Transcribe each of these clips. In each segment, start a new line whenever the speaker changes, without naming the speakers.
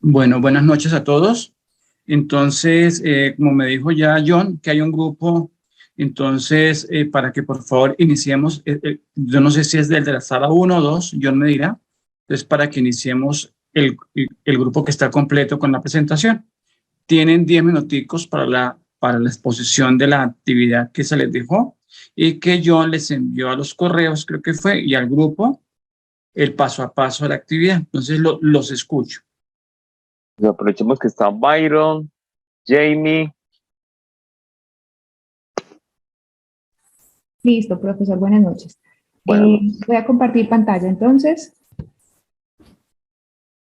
Bueno, buenas noches a todos. Entonces, como me dijo ya John, que hay un grupo, entonces, para que por favor iniciemos, yo no sé si es del de la sala 1 o 2, John me dirá, entonces para que iniciemos el grupo que está completo con la presentación. Tienen 10 minuticos para la exposición de la actividad que se les dejó y que John les envió a los correos, creo que fue, y al grupo, el paso a paso de la actividad. Entonces, los escucho.
Pues aprovechemos que está Byron, Jamie.
Listo, profesor, buenas noches.
Buenas noches.
Voy a compartir pantalla, entonces.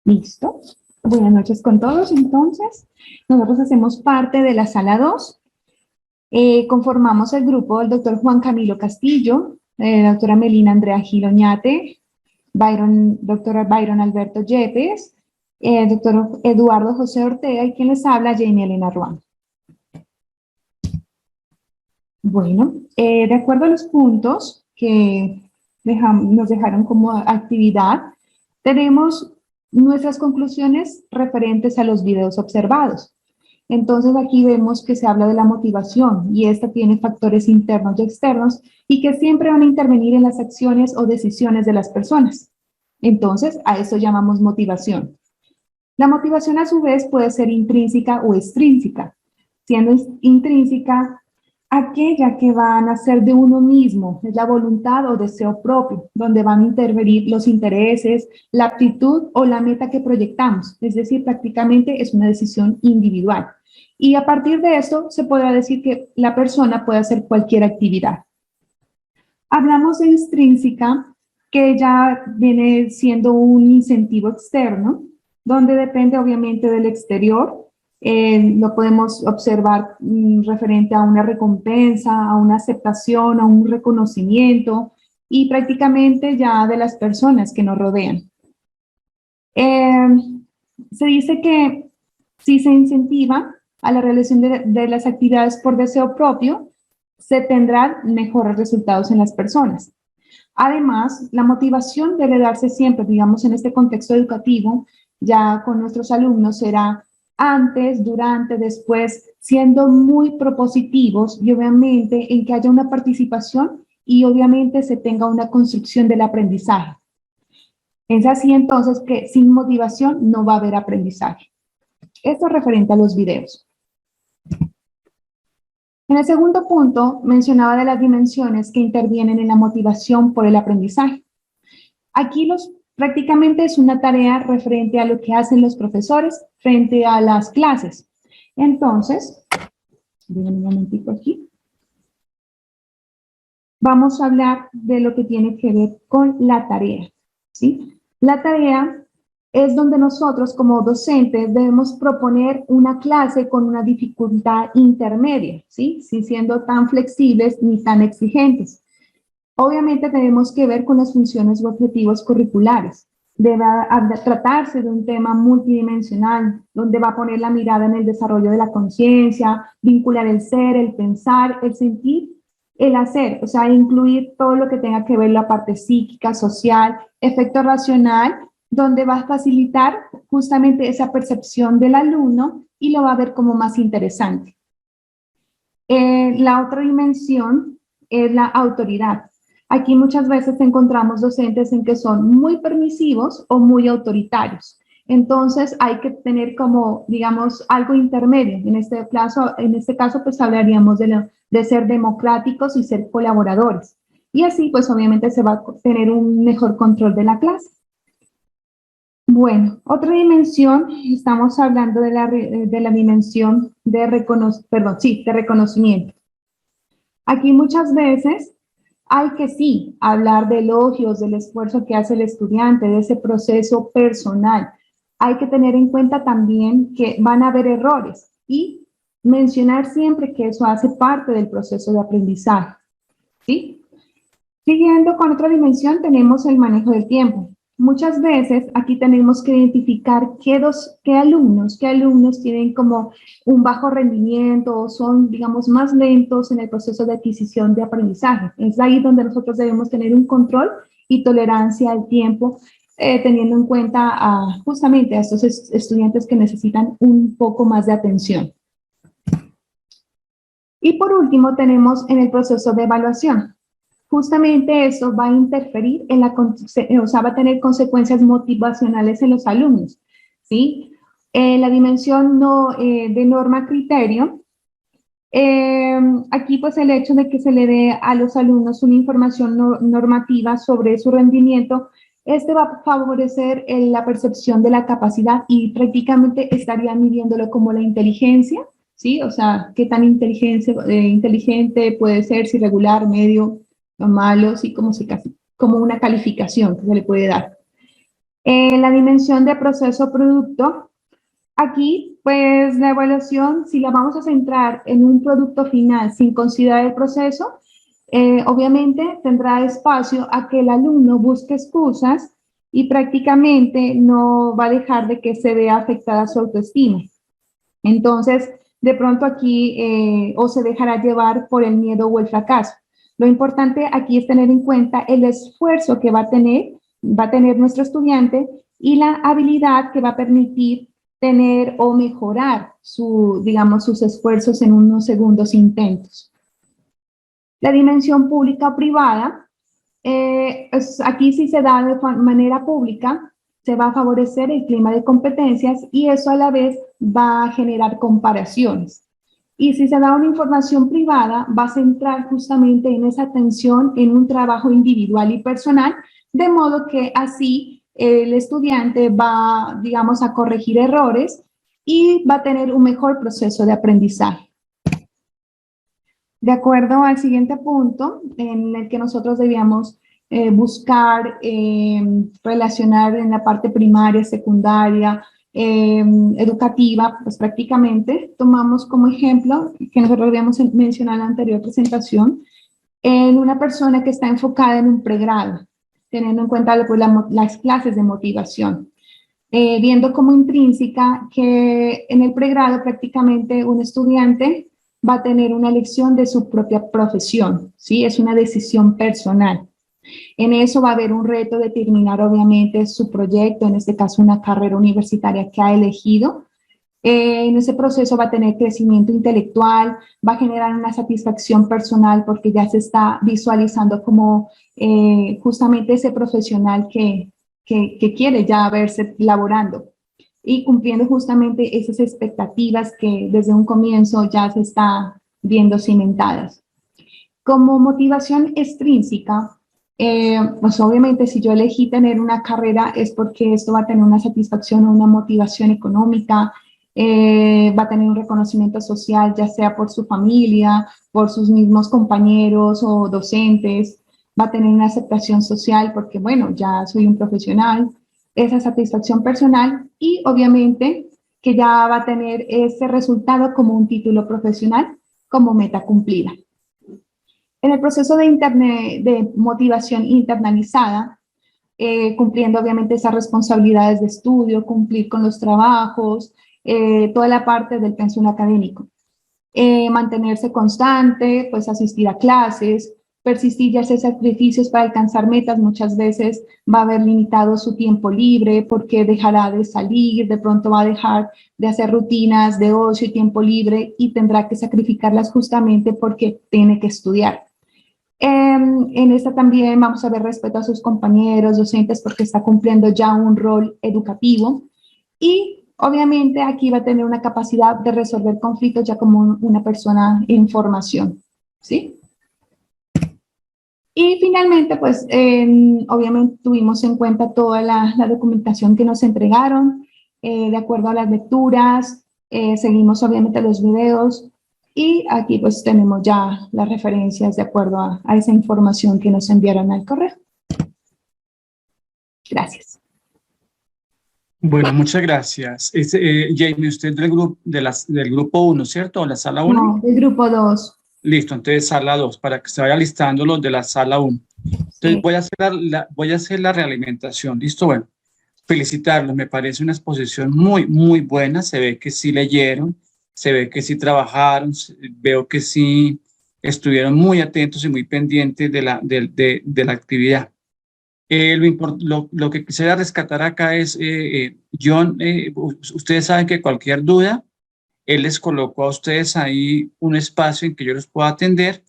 Listo. Buenas noches con todos, entonces. Nosotros hacemos parte de la sala 2. Conformamos el grupo del doctor Juan Camilo Castillo, doctora Melina Andrea Gil Oñate, doctora Byron Alberto Yepes, doctor Eduardo José Ortega y quien les habla, Jamie Elena Ruán. Bueno, de acuerdo a los puntos que nos dejaron como actividad, tenemos nuestras conclusiones referentes a los videos observados. Entonces aquí vemos que se habla de la motivación y esta tiene factores internos y externos y que siempre van a intervenir en las acciones o decisiones de las personas. Entonces a eso llamamos motivación. La motivación a su vez puede ser intrínseca o extrínseca. Siendo intrínseca, aquella que va a nacer de uno mismo, es la voluntad o deseo propio, donde van a intervenir los intereses, la aptitud o la meta que proyectamos, es decir, prácticamente es una decisión individual. Y a partir de esto se podrá decir que la persona puede hacer cualquier actividad. Hablamos de extrínseca, que ya viene siendo un incentivo externo, donde depende obviamente del exterior. Lo podemos observar referente a una recompensa, a una aceptación, a un reconocimiento y prácticamente ya de las personas que nos rodean. Se dice que si se incentiva a la realización de las actividades por deseo propio, se tendrán mejores resultados en las personas. Además, la motivación debe darse siempre, digamos, en este contexto educativo, ya con nuestros alumnos será antes, durante, después, siendo muy propositivos y obviamente en que haya una participación y obviamente se tenga una construcción del aprendizaje. Es así entonces que sin motivación no va a haber aprendizaje. Esto es referente a los videos. En el segundo punto mencionaba de las dimensiones que intervienen en la motivación por el aprendizaje. Aquí prácticamente es una tarea referente a lo que hacen los profesores frente a las clases. Entonces, déjenme un momentito aquí. Vamos a hablar de lo que tiene que ver con la tarea, ¿sí? La tarea es donde nosotros como docentes debemos proponer una clase con una dificultad intermedia, ¿sí? Sin siendo tan flexibles ni tan exigentes. Obviamente tenemos que ver con las funciones u objetivos curriculares. Debe tratarse de un tema multidimensional, donde va a poner la mirada en el desarrollo de la conciencia, vincular el ser, el pensar, el sentir, el hacer, o sea, incluir todo lo que tenga que ver la parte psíquica, social, efecto racional, donde va a facilitar justamente esa percepción del alumno y lo va a ver como más interesante. La otra dimensión es la autoridad. Aquí muchas veces encontramos docentes en que son muy permisivos o muy autoritarios. Entonces hay que tener como, digamos, algo intermedio. En este caso pues hablaríamos de ser democráticos y ser colaboradores. Y así pues obviamente se va a tener un mejor control de la clase. Bueno, otra dimensión, estamos hablando de la dimensión de reconocimiento. Aquí muchas veces hay que sí hablar de elogios, del esfuerzo que hace el estudiante, de ese proceso personal. Hay que tener en cuenta también que van a haber errores y mencionar siempre que eso hace parte del proceso de aprendizaje, ¿sí? Siguiendo con otra dimensión tenemos el manejo del tiempo. Muchas veces aquí tenemos que identificar qué alumnos tienen como un bajo rendimiento o son, digamos, más lentos en el proceso de adquisición de aprendizaje. Es ahí donde nosotros debemos tener un control y tolerancia al tiempo teniendo en cuenta justamente a estos estudiantes que necesitan un poco más de atención. Y por último tenemos en el proceso de evaluación. Justamente eso va a interferir en o sea, va a tener consecuencias motivacionales en los alumnos, ¿sí? La dimensión de norma-criterio, aquí pues el hecho de que se le dé a los alumnos una información normativa sobre su rendimiento, este va a favorecer la percepción de la capacidad y prácticamente estaría midiéndolo como la inteligencia, ¿sí? O sea, qué tan inteligente puede ser, si regular, medio, o malo, sí, como una calificación que se le puede dar. La dimensión de proceso-producto, aquí, pues la evaluación, si la vamos a centrar en un producto final sin considerar el proceso, obviamente tendrá espacio a que el alumno busque excusas y prácticamente no va a dejar de que se vea afectada su autoestima. Entonces, de pronto aquí o se dejará llevar por el miedo o el fracaso. Lo importante aquí es tener en cuenta el esfuerzo que va a tener nuestro estudiante y la habilidad que va a permitir tener o mejorar digamos, sus esfuerzos en unos segundos intentos. La dimensión pública o privada, aquí sí se da de manera pública, se va a favorecer el clima de competencias y eso a la vez va a generar comparaciones. Y si se da una información privada, va a centrar justamente en esa atención en un trabajo individual y personal, de modo que así el estudiante va, digamos, a corregir errores y va a tener un mejor proceso de aprendizaje. De acuerdo al siguiente punto, en el que nosotros debíamos buscar relacionar en la parte primaria, secundaria, educativa, pues prácticamente tomamos como ejemplo, que nosotros habíamos mencionado en la anterior presentación, en una persona que está enfocada en un pregrado, teniendo en cuenta pues, las clases de motivación. Viendo como intrínseca que en el pregrado prácticamente un estudiante va a tener una elección de su propia profesión, ¿sí? Es una decisión personal. En eso va a haber un reto de terminar obviamente su proyecto, en este caso una carrera universitaria que ha elegido. En ese proceso va a tener crecimiento intelectual, va a generar una satisfacción personal porque ya se está visualizando como justamente ese profesional que quiere ya verse laborando y cumpliendo justamente esas expectativas que desde un comienzo ya se está viendo cimentadas. Como motivación extrínseca, pues obviamente si yo elegí tener una carrera es porque esto va a tener una satisfacción o una motivación económica, va a tener un reconocimiento social, ya sea por su familia, por sus mismos compañeros o docentes, va a tener una aceptación social porque, bueno, ya soy un profesional, esa satisfacción personal y obviamente que ya va a tener ese resultado como un título profesional como meta cumplida. En el proceso de motivación internalizada, cumpliendo obviamente esas responsabilidades de estudio, cumplir con los trabajos, toda la parte del pensión académico. Mantenerse constante, pues asistir a clases, persistir y hacer sacrificios para alcanzar metas, muchas veces va a haber limitado su tiempo libre porque dejará de salir, de pronto va a dejar de hacer rutinas de ocio y tiempo libre y tendrá que sacrificarlas justamente porque tiene que estudiar. En esta también vamos a ver respeto a sus compañeros, docentes, porque está cumpliendo ya un rol educativo y obviamente aquí va a tener una capacidad de resolver conflictos ya como una persona en formación, ¿sí? Y finalmente, pues, obviamente tuvimos en cuenta toda la documentación que nos entregaron, de acuerdo a las lecturas, seguimos obviamente los videos, y aquí pues tenemos ya las referencias de acuerdo a esa información que nos enviaron al correo. Gracias.
Bueno, muchas gracias. Jamie, usted del grupo 1, ¿cierto? ¿O la sala 1?
No, del grupo 2.
Listo, entonces sala 2, para que se vaya listando los de la sala 1. Entonces
Sí.
voy a hacer la realimentación. Listo, bueno, felicitarlos. Me parece una exposición muy, muy buena. Se ve que sí leyeron, se ve que sí trabajaron, veo que sí estuvieron muy atentos y muy pendientes de la actividad. Lo que quisiera rescatar acá es, John, ustedes saben que cualquier duda, él les colocó a ustedes ahí un espacio en que yo los pueda atender,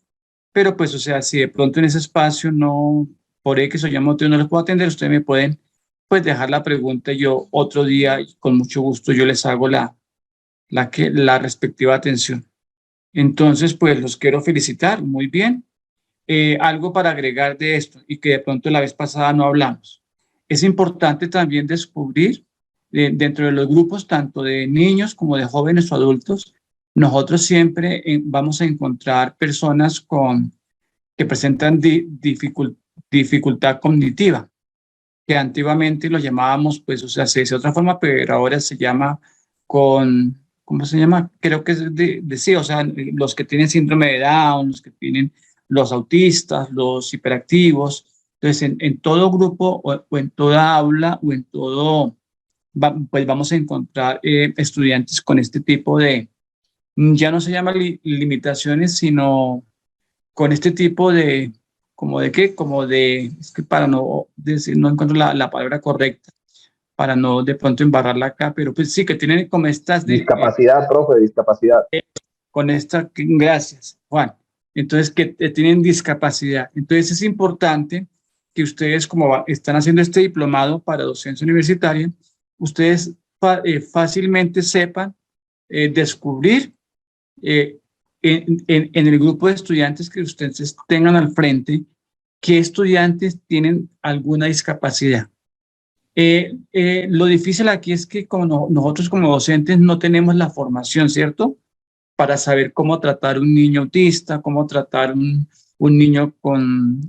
pero pues, o sea, si de pronto en ese espacio no, por X o Y motivo no les puedo atender, ustedes me pueden pues dejar la pregunta y yo otro día, con mucho gusto, yo les hago la respectiva atención. Entonces, pues los quiero felicitar, muy bien. Algo para agregar de esto y que de pronto la vez pasada no hablamos. Es importante también descubrir dentro de los grupos, tanto de niños como de jóvenes o adultos, nosotros siempre vamos a encontrar personas que presentan dificultad cognitiva, que antiguamente lo llamábamos, pues, o sea, se dice de otra forma, pero ahora se llama ¿cómo se llama? Creo que es sí, o sea, los que tienen síndrome de Down, los que tienen los autistas, los hiperactivos. Entonces, en todo grupo o en toda aula o en todo, pues vamos a encontrar estudiantes con este tipo de, ya no se llama limitaciones, sino con este tipo de, como de qué, como de, es que para no decir, no encuentro la palabra correcta, para no de pronto embarrarla acá, pero pues sí, que tienen como estas de...
Discapacidad, profe, discapacidad.
Con esta, gracias, Juan. Entonces, que tienen discapacidad. Entonces, es importante que ustedes, como están haciendo este diplomado para docencia universitaria, ustedes fácilmente sepan descubrir en el grupo de estudiantes que ustedes tengan al frente, qué estudiantes tienen alguna discapacidad. Lo difícil aquí es que como nosotros como docentes no tenemos la formación, ¿cierto?, para saber cómo tratar un niño autista, cómo tratar un niño con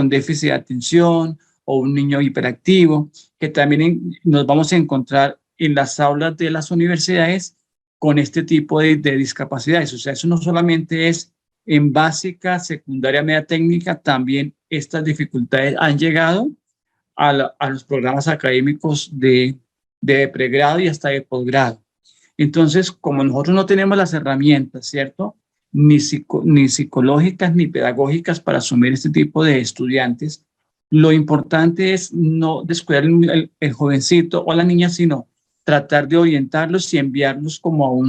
déficit de atención o un niño hiperactivo, que también nos vamos a encontrar en las aulas de las universidades con este tipo de discapacidades. O sea, eso no solamente es en básica, secundaria, media técnica, también estas dificultades han llegado a los programas académicos de pregrado y hasta de posgrado. Entonces, como nosotros no tenemos las herramientas, ¿cierto?, ni psicológicas ni pedagógicas para asumir este tipo de estudiantes, lo importante es no descuidar el jovencito o la niña, sino tratar de orientarlos y enviarlos como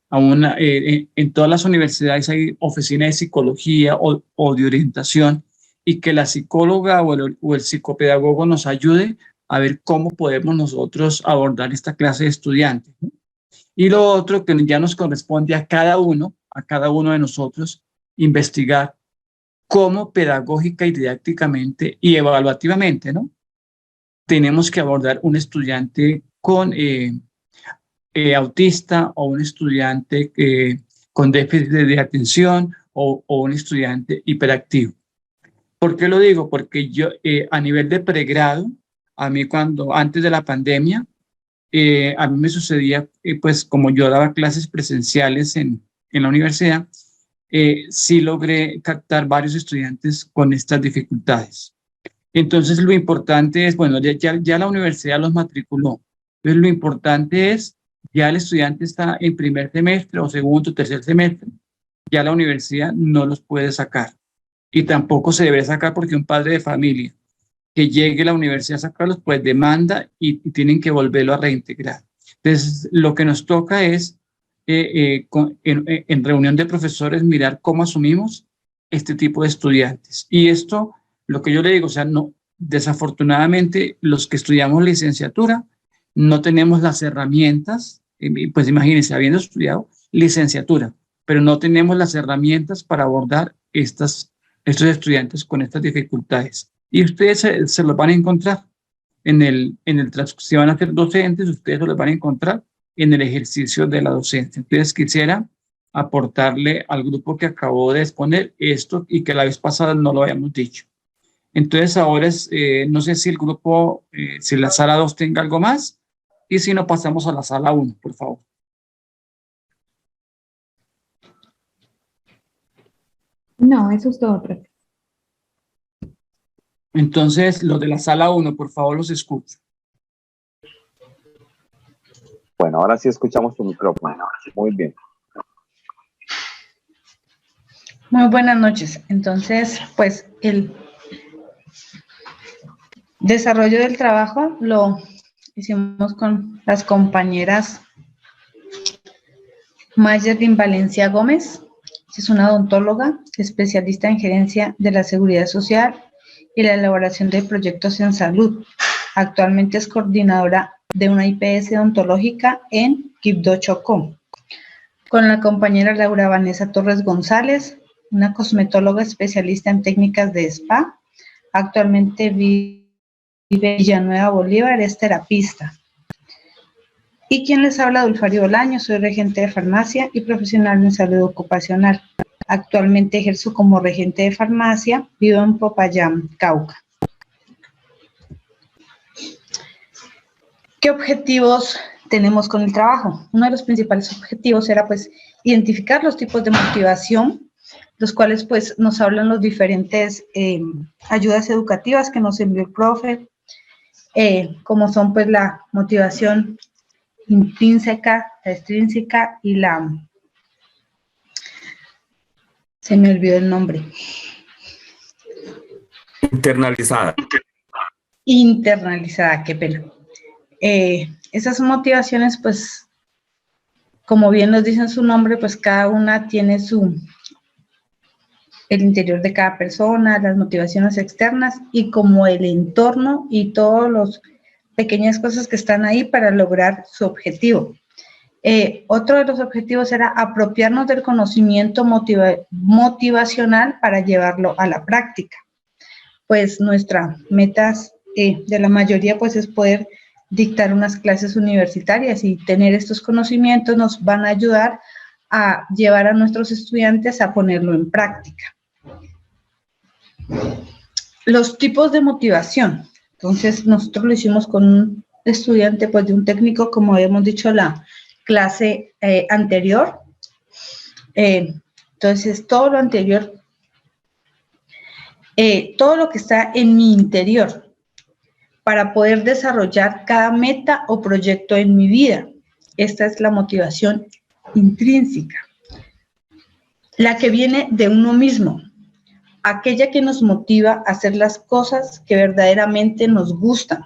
en todas las universidades hay oficinas de psicología o de orientación, y que la psicóloga o el psicopedagogo nos ayude a ver cómo podemos nosotros abordar esta clase de estudiantes, ¿no? Y lo otro que ya nos corresponde a cada uno de nosotros, investigar cómo pedagógica y didácticamente y evaluativamente, ¿no?, tenemos que abordar un estudiante con autista o un estudiante con déficit de atención o un estudiante hiperactivo. ¿Por qué lo digo? Porque yo a nivel de pregrado, a mí antes de la pandemia, a mí me sucedía, pues como yo daba clases presenciales en la universidad, sí logré captar varios estudiantes con estas dificultades. Entonces lo importante es, bueno, ya la universidad los matriculó. Entonces lo importante es, ya el estudiante está en primer semestre o segundo o tercer semestre, ya la universidad no los puede sacar. Y tampoco se debe sacar porque un padre de familia que llegue a la universidad a sacarlos, pues demanda y tienen que volverlo a reintegrar. Entonces, lo que nos toca es, en reunión de profesores, mirar cómo asumimos este tipo de estudiantes. Y esto, lo que yo le digo, o sea, no, desafortunadamente, los que estudiamos licenciatura no tenemos las herramientas, pues imagínense, habiendo estudiado licenciatura, pero no tenemos las herramientas para abordar estos estudiantes con estas dificultades. Y ustedes se los van a encontrar si van a ser docentes, ustedes se los van a encontrar en el ejercicio de la docencia. Entonces quisiera aportarle al grupo que acabó de exponer esto y que la vez pasada no lo habíamos dicho. Entonces ahora no sé si el grupo, si la sala 2 tenga algo más, y si no pasamos a la sala 1, por favor.
No, eso es todo, profe.
Entonces, los de la sala 1, por favor, los escucho.
Bueno, ahora sí escuchamos tu micrófono. Muy bien.
Muy buenas noches. Entonces, pues Desarrollo del trabajo lo hicimos con las compañeras Mayerlin Valencia Gómez, que es una odontóloga, especialista en gerencia de la seguridad social y la elaboración de proyectos en salud. Actualmente es coordinadora de una IPS odontológica en Quibdó, Chocó. Con la compañera Laura Vanessa Torres González, una cosmetóloga especialista en técnicas de spa. Actualmente vive en Villanueva, Bolívar, es terapista. Y quien les habla, Dulfario Bolaño, soy regente de farmacia y profesional en salud ocupacional. Actualmente ejerzo como regente de farmacia, vivo en Popayán, Cauca. ¿Qué objetivos tenemos con el trabajo? Uno de los principales objetivos era pues identificar los tipos de motivación, los cuales pues nos hablan los diferentes ayudas educativas que nos envió el profe, como son pues la motivación intrínseca, la extrínseca y la... Se me olvidó el nombre.
Internalizada.
Internalizada, qué pena. Esas motivaciones, pues, como bien nos dicen su nombre, pues cada una tiene el interior de cada persona, las motivaciones externas y como el entorno y todas las pequeñas cosas que están ahí para lograr su objetivo. Otro de los objetivos era apropiarnos del conocimiento motivacional para llevarlo a la práctica. Pues nuestra meta de la mayoría pues es poder dictar unas clases universitarias y tener estos conocimientos nos van a ayudar a llevar a nuestros estudiantes a ponerlo en práctica. Los tipos de motivación. Entonces, nosotros lo hicimos con un estudiante pues de un técnico, como hemos dicho la clase anterior. Entonces, todo lo anterior, todo lo que está en mi interior, para poder desarrollar cada meta o proyecto en mi vida. Esta es la motivación intrínseca. La que viene de uno mismo, aquella que nos motiva a hacer las cosas que verdaderamente nos gustan.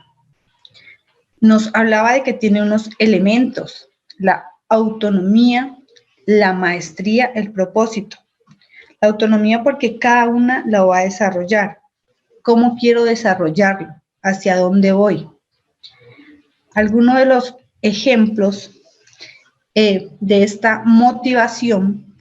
Nos hablaba de que tiene unos elementos, la autonomía, la maestría, el propósito. La autonomía porque cada una la va a desarrollar. ¿Cómo quiero desarrollarlo? ¿Hacia dónde voy? Algunos de los ejemplos de esta motivación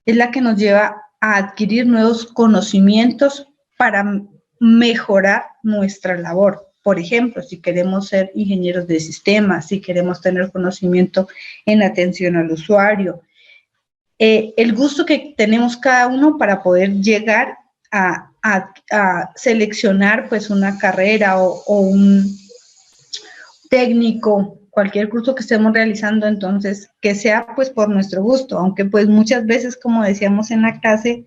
es la que nos lleva a adquirir nuevos conocimientos para mejorar nuestra labor. Por ejemplo, si queremos ser ingenieros de sistemas, si queremos tener conocimiento en atención al usuario, el gusto que tenemos cada uno para poder llegar a seleccionar pues una carrera o un técnico, cualquier curso que estemos realizando, entonces que sea pues por nuestro gusto, aunque pues muchas veces, como decíamos en la clase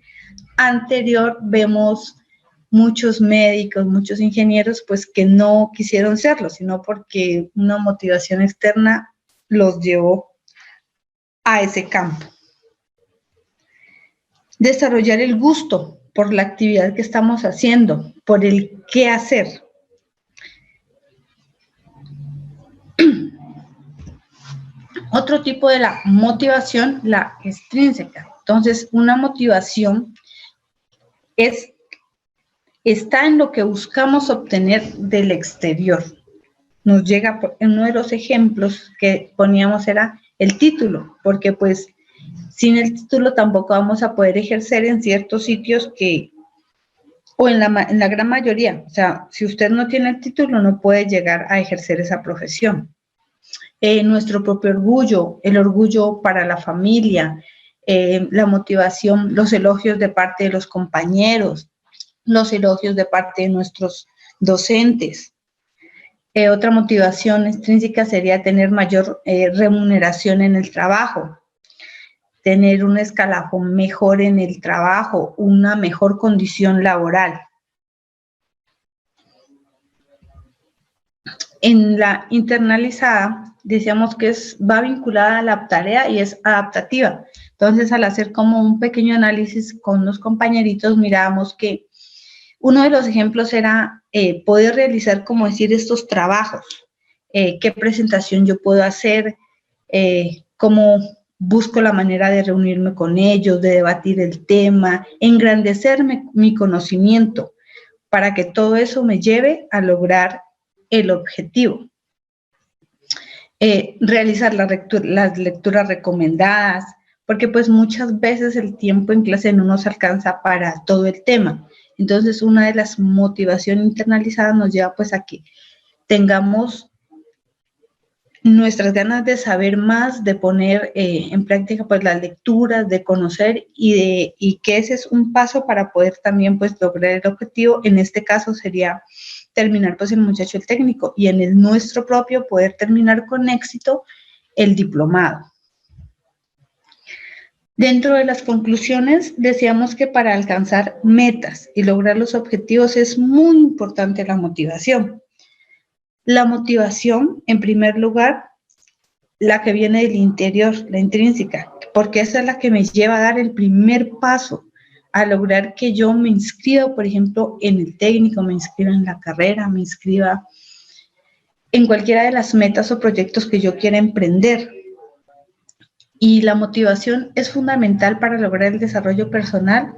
anterior, vemos muchos médicos, muchos ingenieros pues que no quisieron serlo, sino porque una motivación externa los llevó a ese campo. Desarrollar el gusto por la actividad que estamos haciendo, por el qué hacer. Otro tipo de la motivación, la extrínseca. Entonces, una motivación está en lo que buscamos obtener del exterior. Nos llega, uno de los ejemplos que poníamos era el título, porque pues sin el título tampoco vamos a poder ejercer en ciertos sitios o en la gran mayoría. O sea, si usted no tiene el título, no puede llegar a ejercer esa profesión. Nuestro propio orgullo, el orgullo para la familia, la motivación, los elogios de parte de los compañeros, los elogios de parte de nuestros docentes. Otra motivación extrínseca sería tener mayor remuneración en el trabajo, tener un escalafón mejor en el trabajo, una mejor condición laboral. En la internalizada, decíamos que va vinculada a la tarea y es adaptativa. Entonces, al hacer como un pequeño análisis con los compañeritos, mirábamos que Uno de los ejemplos era poder realizar, como decir, estos trabajos. ¿Qué presentación yo puedo hacer? ¿Cómo busco la manera de reunirme con ellos, de debatir el tema, engrandecer mi conocimiento para que todo eso me lleve a lograr el objetivo? Realizar las lecturas recomendadas, porque pues muchas veces el tiempo en clase no nos alcanza para todo el tema. Entonces, una de las motivaciones internalizadas nos lleva pues a que tengamos nuestras ganas de saber más, de poner en práctica pues las lecturas, de conocer y que ese es un paso para poder también pues lograr el objetivo. En este caso sería terminar pues el muchacho el técnico y en el nuestro propio poder terminar con éxito el diplomado. Dentro de las conclusiones decíamos que para alcanzar metas y lograr los objetivos es muy importante la motivación. La motivación, en primer lugar, la que viene del interior, la intrínseca, porque esa es la que me lleva a dar el primer paso a lograr que yo me inscriba, por ejemplo, en el técnico, me inscriba en la carrera, me inscriba en cualquiera de las metas o proyectos que yo quiera emprender. Y la motivación es fundamental para lograr el desarrollo personal.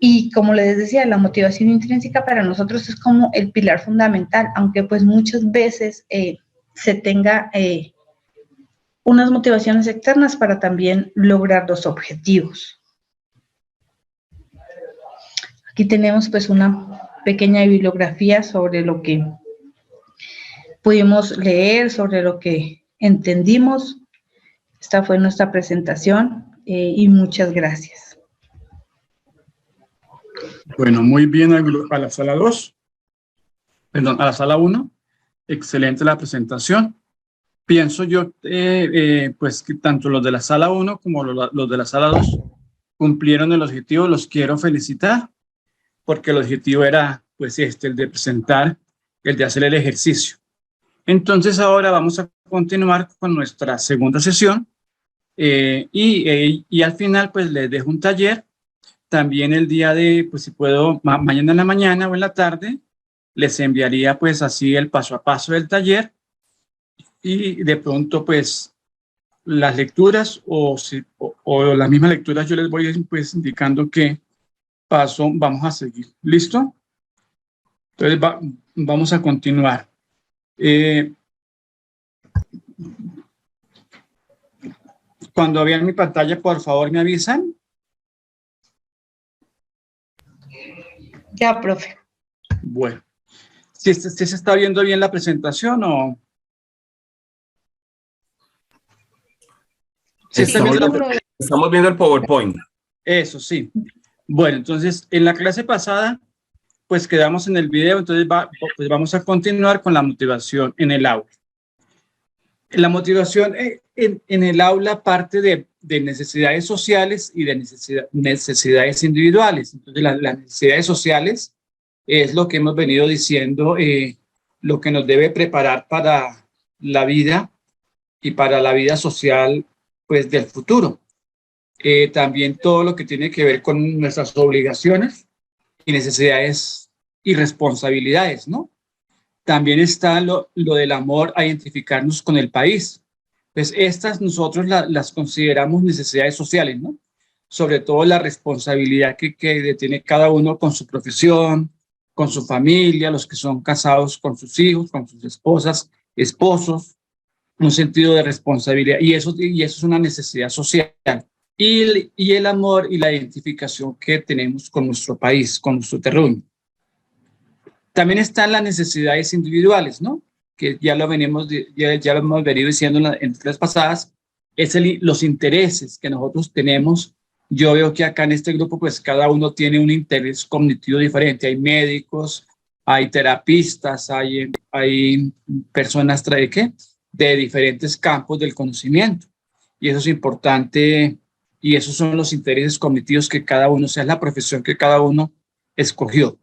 Y como les decía, la motivación intrínseca para nosotros es como el pilar fundamental, aunque pues muchas veces se tenga unas motivaciones externas para también lograr los objetivos. Aquí tenemos pues una pequeña bibliografía sobre lo que pudimos leer, sobre lo que entendimos. Esta fue nuestra presentación y muchas gracias.
Bueno, muy bien a la sala 2, perdón, a la sala 1. Excelente la presentación. Pienso yo, pues, que tanto los de la sala 1 como los de la sala 2 cumplieron el objetivo. Los quiero felicitar, porque el objetivo era, pues, el de presentar, el de hacer el ejercicio. Entonces, ahora vamos a continuar con nuestra segunda sesión y al final, pues, les dejo un taller. También el día de, pues si puedo, mañana en la mañana o en la tarde, les enviaría pues así el paso a paso del taller y de pronto pues las lecturas o las mismas lecturas yo les voy pues indicando qué paso vamos a seguir. ¿Listo? Entonces vamos a continuar. Cuando vean mi pantalla, por favor me avisan.
Ya, profe.
Bueno, ¿si se está viendo bien la presentación o...? ¿Sí
estamos viendo el PowerPoint.
Eso, sí. Bueno, entonces, en la clase pasada, pues quedamos en el video, entonces pues vamos a continuar con la motivación en el aula. La motivación en el aula parte de necesidades sociales y de necesidades individuales. Entonces, las necesidades sociales es lo que hemos venido diciendo, lo que nos debe preparar para la vida y para la vida social, pues, del futuro. También todo lo que tiene que ver con nuestras obligaciones y necesidades y responsabilidades, ¿no? También está lo del amor a identificarnos con el país. Pues estas nosotros las consideramos necesidades sociales, ¿no? Sobre todo la responsabilidad que tiene cada uno con su profesión, con su familia, los que son casados con sus hijos, con sus esposas, esposos, un sentido de responsabilidad. Y eso es una necesidad social. Y el amor y la identificación que tenemos con nuestro país, con nuestro terruño. También están las necesidades individuales, ¿no? Que ya lo hemos venido diciendo en las pasadas, es los intereses que nosotros tenemos. Yo veo que acá en este grupo, pues cada uno tiene un interés cognitivo diferente. Hay médicos, hay terapistas, hay personas de diferentes campos del conocimiento. Y eso es importante, y esos son los intereses cognitivos que cada uno, o sea, es la profesión que cada uno escogió.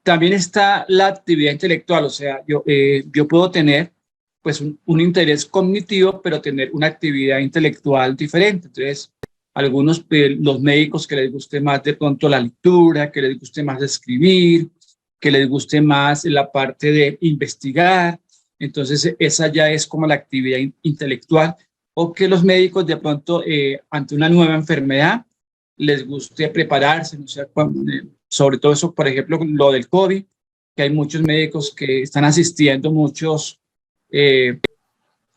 También está la actividad intelectual, o sea, yo puedo tener pues un interés cognitivo, pero tener una actividad intelectual diferente. Entonces, algunos, los médicos que les guste más de pronto la lectura, que les guste más escribir, que les guste más la parte de investigar. Entonces, esa ya es como la actividad intelectual, o que los médicos de pronto ante una nueva enfermedad les guste prepararse, no sé, sobre todo eso, por ejemplo, lo del COVID, que hay muchos médicos que están asistiendo muchos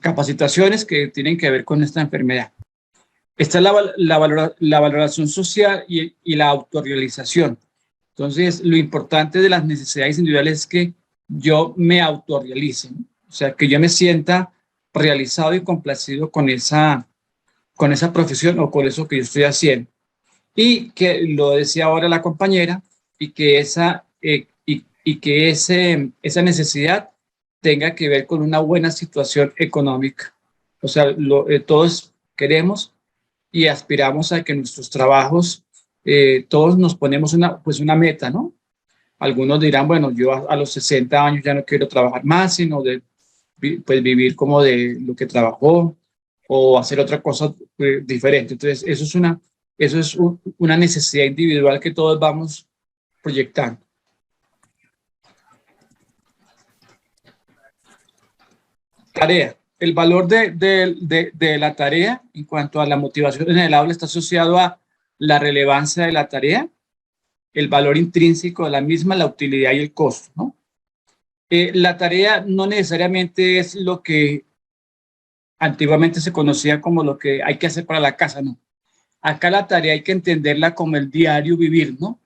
capacitaciones que tienen que ver con esta enfermedad. Esta es la valoración social y la autorrealización. Entonces, lo importante de las necesidades individuales es que yo me autorrealice, ¿no? O sea, que yo me sienta realizado y complacido con esa profesión o con eso que yo estoy haciendo. Y que lo decía ahora la compañera, y que esa necesidad tenga que ver con una buena situación económica. O sea, todos queremos y aspiramos a que nuestros trabajos, todos nos ponemos una meta, ¿no? Algunos dirán, bueno, yo a los 60 años ya no quiero trabajar más, sino pues vivir como de lo que trabajó o hacer otra cosa diferente. Entonces, eso es una necesidad individual que todos vamos proyectando. Tarea. El valor de la tarea en cuanto a la motivación en el aula está asociado a la relevancia de la tarea, el valor intrínseco de la misma, la utilidad y el costo, ¿no? La tarea no necesariamente es lo que antiguamente se conocía como lo que hay que hacer para la casa, no. Acá la tarea hay que entenderla como el diario vivir, ¿no?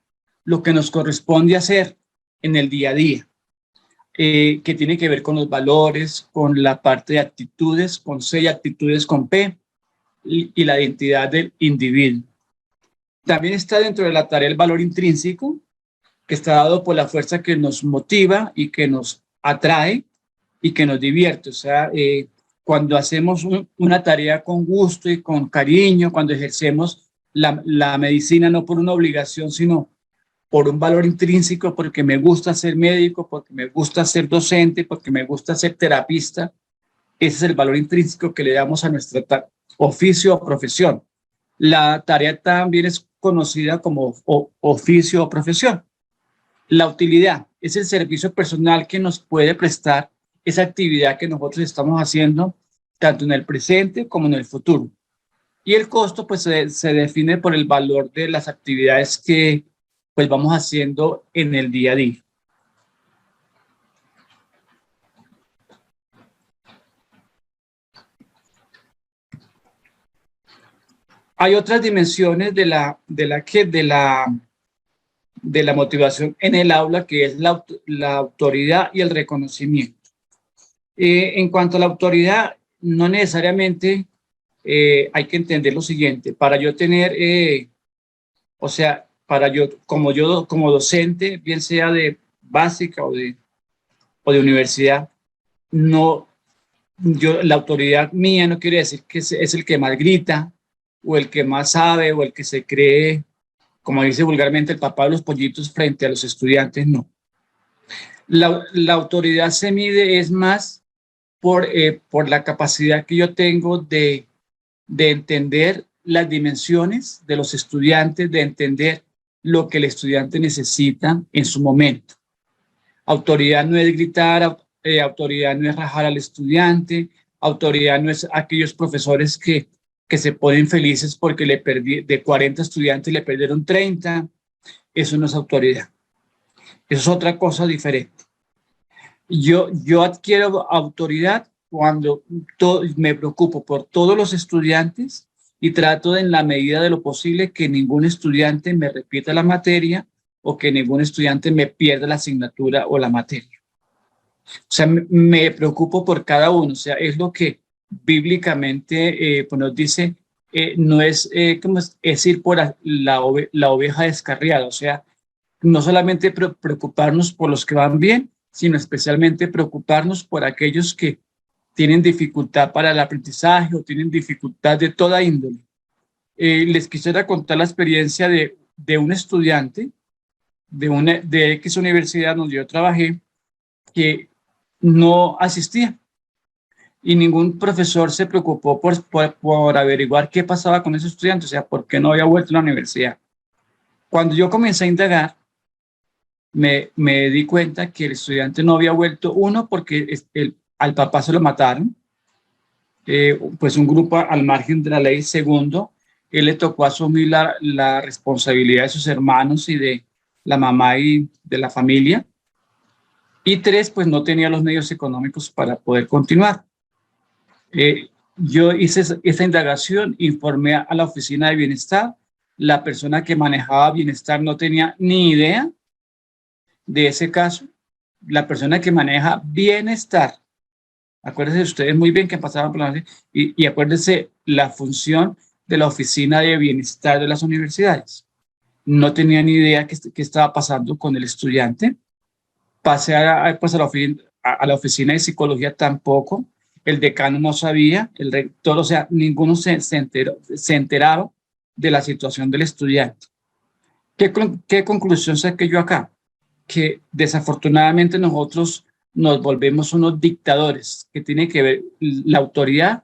Lo que nos corresponde hacer en el día a día. Que tiene que ver con los valores, con la parte de actitudes, con C y actitudes con P, y la identidad del individuo. También está dentro de la tarea el valor intrínseco, que está dado por la fuerza que nos motiva y que nos atrae y que nos divierte. O sea, cuando hacemos una tarea con gusto y con cariño, cuando ejercemos la medicina no por una obligación, sino por un valor intrínseco, porque me gusta ser médico, porque me gusta ser docente, porque me gusta ser terapista. Ese es el valor intrínseco que le damos a nuestro oficio o profesión. La tarea también es conocida como oficio o profesión. La utilidad es el servicio personal que nos puede prestar esa actividad que nosotros estamos haciendo, tanto en el presente como en el futuro. Y el costo, pues, se define por el valor de las actividades que pues vamos haciendo en el día a día. Hay otras dimensiones de la motivación en el aula, que es la autoridad y el reconocimiento. En cuanto a la autoridad, no necesariamente hay que entender lo siguiente. Para yo tener, o sea, como docente, bien sea de básica o de universidad, la autoridad mía no quiere decir que es el que más grita, o el que más sabe, o el que se cree, como dice vulgarmente, el papá de los pollitos frente a los estudiantes, no. La autoridad se mide es más por la capacidad que yo tengo de entender las dimensiones de los estudiantes, de entender lo que el estudiante necesita en su momento. Autoridad no es gritar, autoridad no es rajar al estudiante, autoridad no es aquellos profesores que se ponen felices porque de 40 estudiantes le perdieron 30. Eso no es autoridad. Eso es otra cosa diferente. Yo adquiero autoridad cuando me preocupo por todos los estudiantes y trato en la medida de lo posible que ningún estudiante me repita la materia o que ningún estudiante me pierda la asignatura o la materia. O sea, me preocupo por cada uno. O sea, es lo que bíblicamente pues nos dice, no es, es ir por la oveja descarriada. O sea, no solamente preocuparnos por los que van bien, sino especialmente preocuparnos por aquellos que tienen dificultad para el aprendizaje o tienen dificultad de toda índole. Les quisiera contar la experiencia de un estudiante de X universidad donde yo trabajé, que no asistía. y ningún profesor se preocupó por averiguar qué pasaba con esos estudiantes, o sea, por qué no había vuelto a la universidad. Cuando yo comencé a indagar, me di cuenta que el estudiante no había vuelto, uno, porque al papá se lo mataron, pues un grupo al margen de la ley. Segundo, él le tocó asumir la responsabilidad de sus hermanos y de la mamá y de la familia. Y tres, pues no tenía los medios económicos para poder continuar. Yo hice esa indagación, informé a la oficina de bienestar. La persona que manejaba bienestar no tenía ni idea de ese caso. La persona que maneja bienestar, acuérdense ustedes muy bien que pasaban por la... Y acuérdense la función de la oficina de bienestar de las universidades. No tenía ni idea qué estaba pasando con el estudiante. Pasé pues a la oficina de psicología tampoco. El decano no sabía, el rector, o sea, ninguno se enteraba de la situación del estudiante. ¿Qué conclusión saqué yo acá? Que desafortunadamente nosotros nos volvemos unos dictadores, que tiene que ver, la autoridad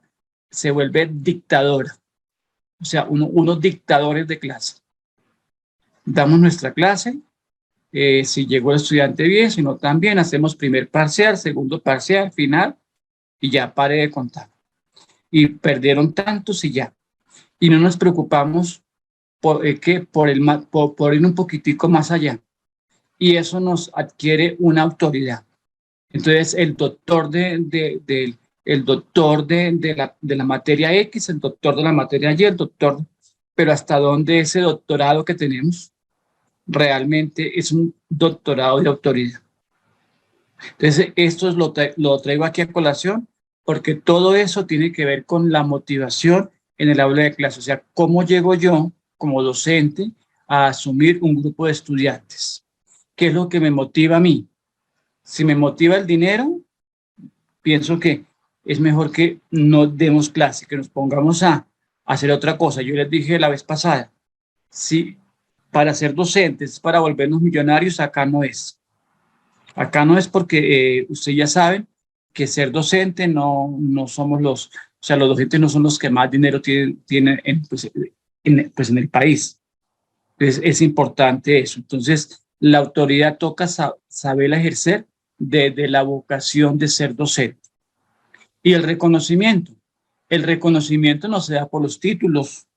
se vuelve dictadora, o sea, unos dictadores de clase. Damos nuestra clase, si llegó el estudiante bien, si no también, hacemos primer parcial, segundo parcial, final, y ya pare de contar. Y perdieron tantos y ya. Y no nos preocupamos por ir un poquitico más allá. Y eso nos adquiere una autoridad. Entonces, el doctor de la materia X, el doctor de la materia Y, el doctor, pero hasta dónde ese doctorado que tenemos realmente es un doctorado de autoridad. Entonces, esto lo traigo aquí a colación porque todo eso tiene que ver con la motivación en el aula de clase. O sea, cómo llego yo como docente a asumir un grupo de estudiantes. ¿Qué es lo que me motiva a mí? Si me motiva el dinero, pienso que es mejor que no demos clase, que nos pongamos a hacer otra cosa. Yo les dije la vez pasada, si para ser docentes, para volvernos millonarios, acá no es. Acá no es porque ustedes ya saben que ser docente no somos los docentes no son los que más dinero tienen en el país. Entonces es importante eso. Entonces la autoridad toca saber ejercer desde la vocación de ser docente. Y el reconocimiento no se da por los títulos,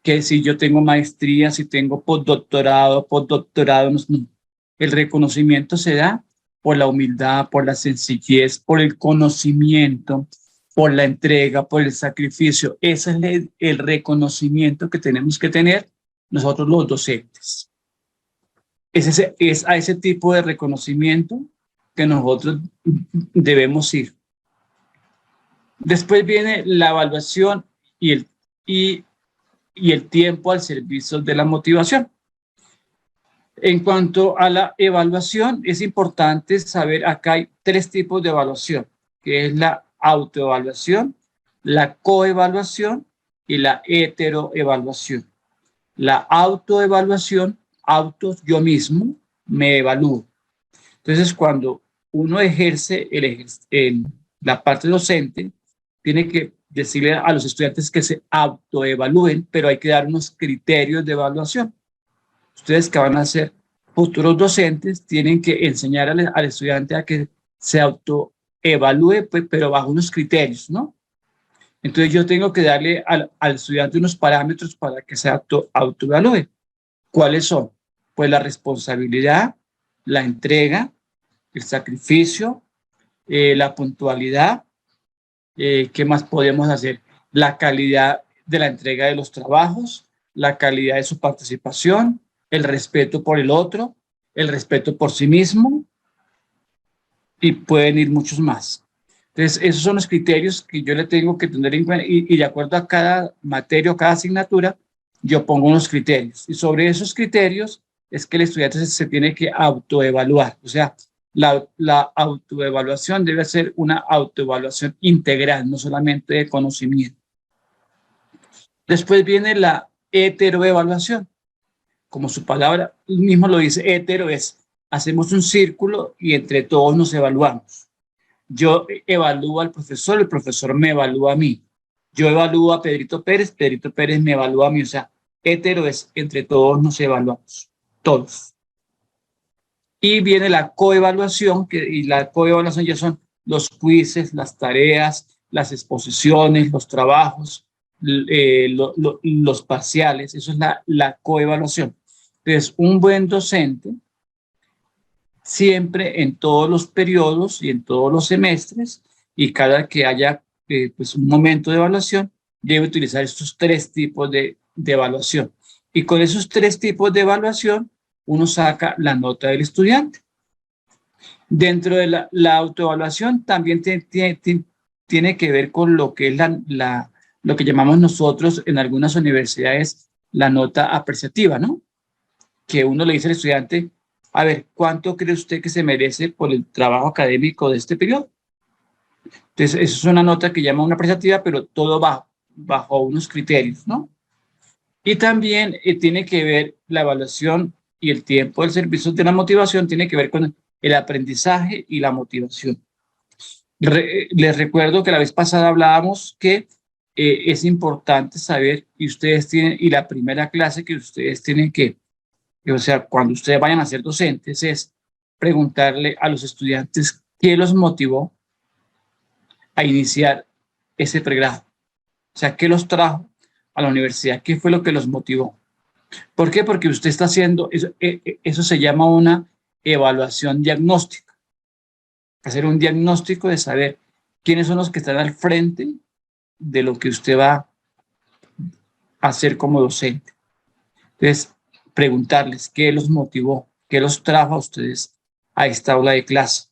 que si yo tengo maestría, si tengo postdoctorado, no. El reconocimiento se da por la humildad, por la sencillez, por el conocimiento, por la entrega, por el sacrificio. Ese es el reconocimiento que tenemos que tener nosotros los docentes. Es a ese tipo de reconocimiento que nosotros debemos ir. Después viene la evaluación y el tiempo al servicio de la motivación. En cuanto a la evaluación, es importante saber, acá hay tres tipos de evaluación, que es la autoevaluación, la coevaluación y la heteroevaluación. La autoevaluación, yo mismo me evalúo. Entonces, cuando uno ejerce la parte docente, tiene que decirle a los estudiantes que se autoevalúen, pero hay que dar unos criterios de evaluación. Ustedes que van a ser futuros docentes tienen que enseñar al estudiante a que se autoevalúe, pues, pero bajo unos criterios, ¿no? Entonces yo tengo que darle al estudiante unos parámetros para que se autoevalúe. ¿Cuáles son? Pues la responsabilidad, la entrega, el sacrificio, la puntualidad. ¿Qué más podemos hacer? La calidad de la entrega de los trabajos, la calidad de su participación, el respeto por el otro, el respeto por sí mismo, y pueden ir muchos más. Entonces, esos son los criterios que yo le tengo que tener en cuenta y de acuerdo a cada materia o cada asignatura, yo pongo unos criterios. Y sobre esos criterios es que el estudiante se tiene que autoevaluar. O sea, la autoevaluación debe ser una autoevaluación integral, no solamente de conocimiento. Después viene la heteroevaluación. Como su palabra mismo lo dice, hetero es, hacemos un círculo y entre todos nos evaluamos. Yo evalúo al profesor, el profesor me evalúa a mí. Yo evalúo a Pedrito Pérez me evalúa a mí. O sea, hetero es entre todos nos evaluamos, todos. Y viene la coevaluación, y la coevaluación ya son los quizzes, las tareas, las exposiciones, los trabajos, los parciales. Eso es la coevaluación. Entonces, un buen docente siempre en todos los periodos y en todos los semestres, y cada que haya pues un momento de evaluación, debe utilizar estos 3 tipos de evaluación. Y con esos 3 tipos de evaluación, uno saca la nota del estudiante. Dentro de la autoevaluación también tiene que ver con lo que es lo que llamamos nosotros en algunas universidades la nota apreciativa, ¿no? Que uno le dice al estudiante, a ver, ¿cuánto cree usted que se merece por el trabajo académico de este periodo? Entonces, eso es una nota que llama una apreciativa, pero todo bajo unos criterios, ¿no? Y también tiene que ver la evaluación y el tiempo del servicio de la motivación, tiene que ver con el aprendizaje y la motivación. Les recuerdo que la vez pasada hablábamos que es importante saber, y la primera clase que ustedes tienen que, o sea, cuando ustedes vayan a ser docentes, es preguntarle a los estudiantes qué los motivó a iniciar ese pregrado. O sea, qué los trajo a la universidad, qué fue lo que los motivó. ¿Por qué? Porque usted está haciendo, eso se llama una evaluación diagnóstica. Hacer un diagnóstico de saber quiénes son los que están al frente de lo que usted va a hacer como docente. Entonces, preguntarles qué los motivó, qué los trajo a ustedes a esta aula de clase.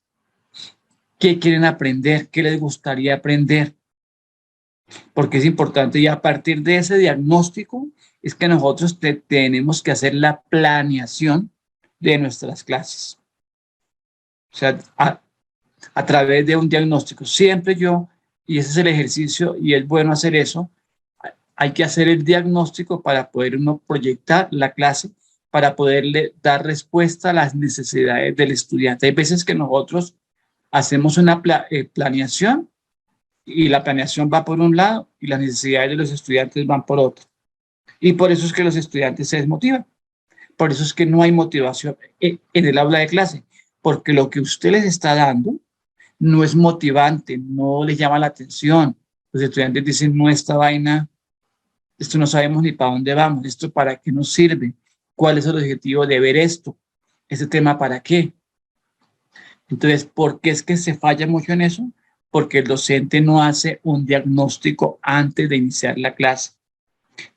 ¿Qué quieren aprender? ¿Qué les gustaría aprender? Porque es importante, y a partir de ese diagnóstico es que nosotros tenemos que hacer la planeación de nuestras clases. O sea, a través de un diagnóstico. Siempre y ese es el ejercicio, y es bueno hacer eso, hay que hacer el diagnóstico para poder uno proyectar la clase, para poderle dar respuesta a las necesidades del estudiante. Hay veces que nosotros hacemos una planeación, y la planeación va por un lado y las necesidades de los estudiantes van por otro. Y por eso es que los estudiantes se desmotivan. Por eso es que no hay motivación en el aula de clase, porque lo que usted les está dando no es motivante, no les llama la atención. Los estudiantes dicen, no, esta vaina, esto no sabemos ni para dónde vamos, esto para qué nos sirve, cuál es el objetivo de ver esto, este tema para qué. Entonces, ¿por qué es que se falla mucho en eso? Porque el docente no hace un diagnóstico antes de iniciar la clase.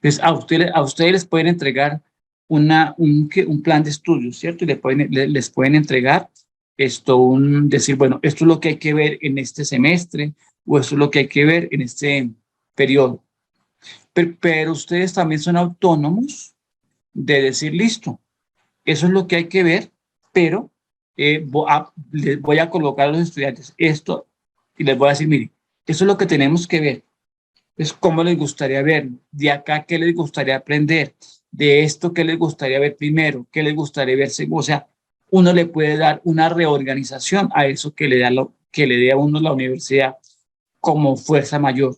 Entonces, a ustedes les pueden entregar un plan de estudios, ¿cierto? Y les pueden entregar decir, bueno, esto es lo que hay que ver en este semestre, o esto es lo que hay que ver en este periodo. Pero ustedes también son autónomos de decir, listo, eso es lo que hay que ver, pero les voy a colocar a los estudiantes esto, y les voy a decir, mire, eso es lo que tenemos que ver. Es cómo les gustaría ver, de acá qué les gustaría aprender, de esto qué les gustaría ver primero, qué les gustaría ver segundo. O sea, uno le puede dar una reorganización a eso que le dé a uno la universidad como fuerza mayor,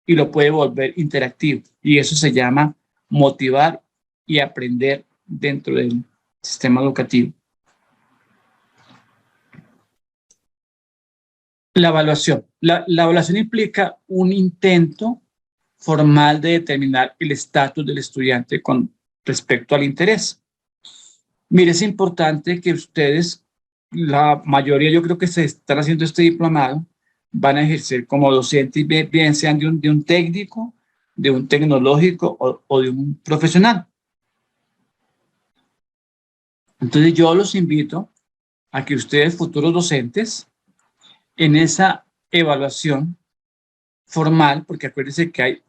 y lo puede volver interactivo. Y eso se llama motivar y aprender dentro del sistema educativo. La evaluación. La evaluación implica un intento formal de determinar el estatus del estudiante con respecto al interés. Mire, es importante que ustedes, la mayoría, yo creo que se están haciendo este diplomado, van a ejercer como docentes, bien sean de un técnico, de un tecnológico o de un profesional. Entonces yo los invito a que ustedes, futuros docentes, en esa evaluación formal, porque acuérdense que hay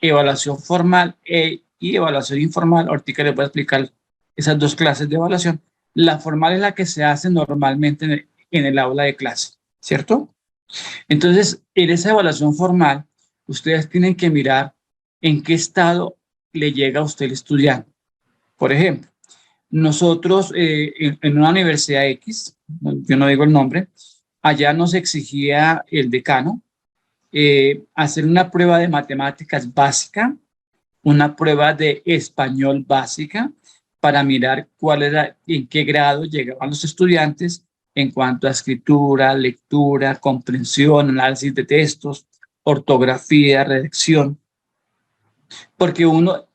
evaluación formal y evaluación informal, ahorita les voy a explicar esas 2 clases de evaluación. La formal es la que se hace normalmente en el aula de clase, ¿cierto? Entonces, en esa evaluación formal, ustedes tienen que mirar en qué estado le llega a usted el estudiante. Por ejemplo, nosotros en una universidad X, yo no digo el nombre, allá nos exigía el decano hacer una prueba de matemáticas básica, una prueba de español básica, para mirar cuál era, en qué grado llegaban los estudiantes en cuanto a escritura, lectura, comprensión, análisis de textos, ortografía, redacción. Porque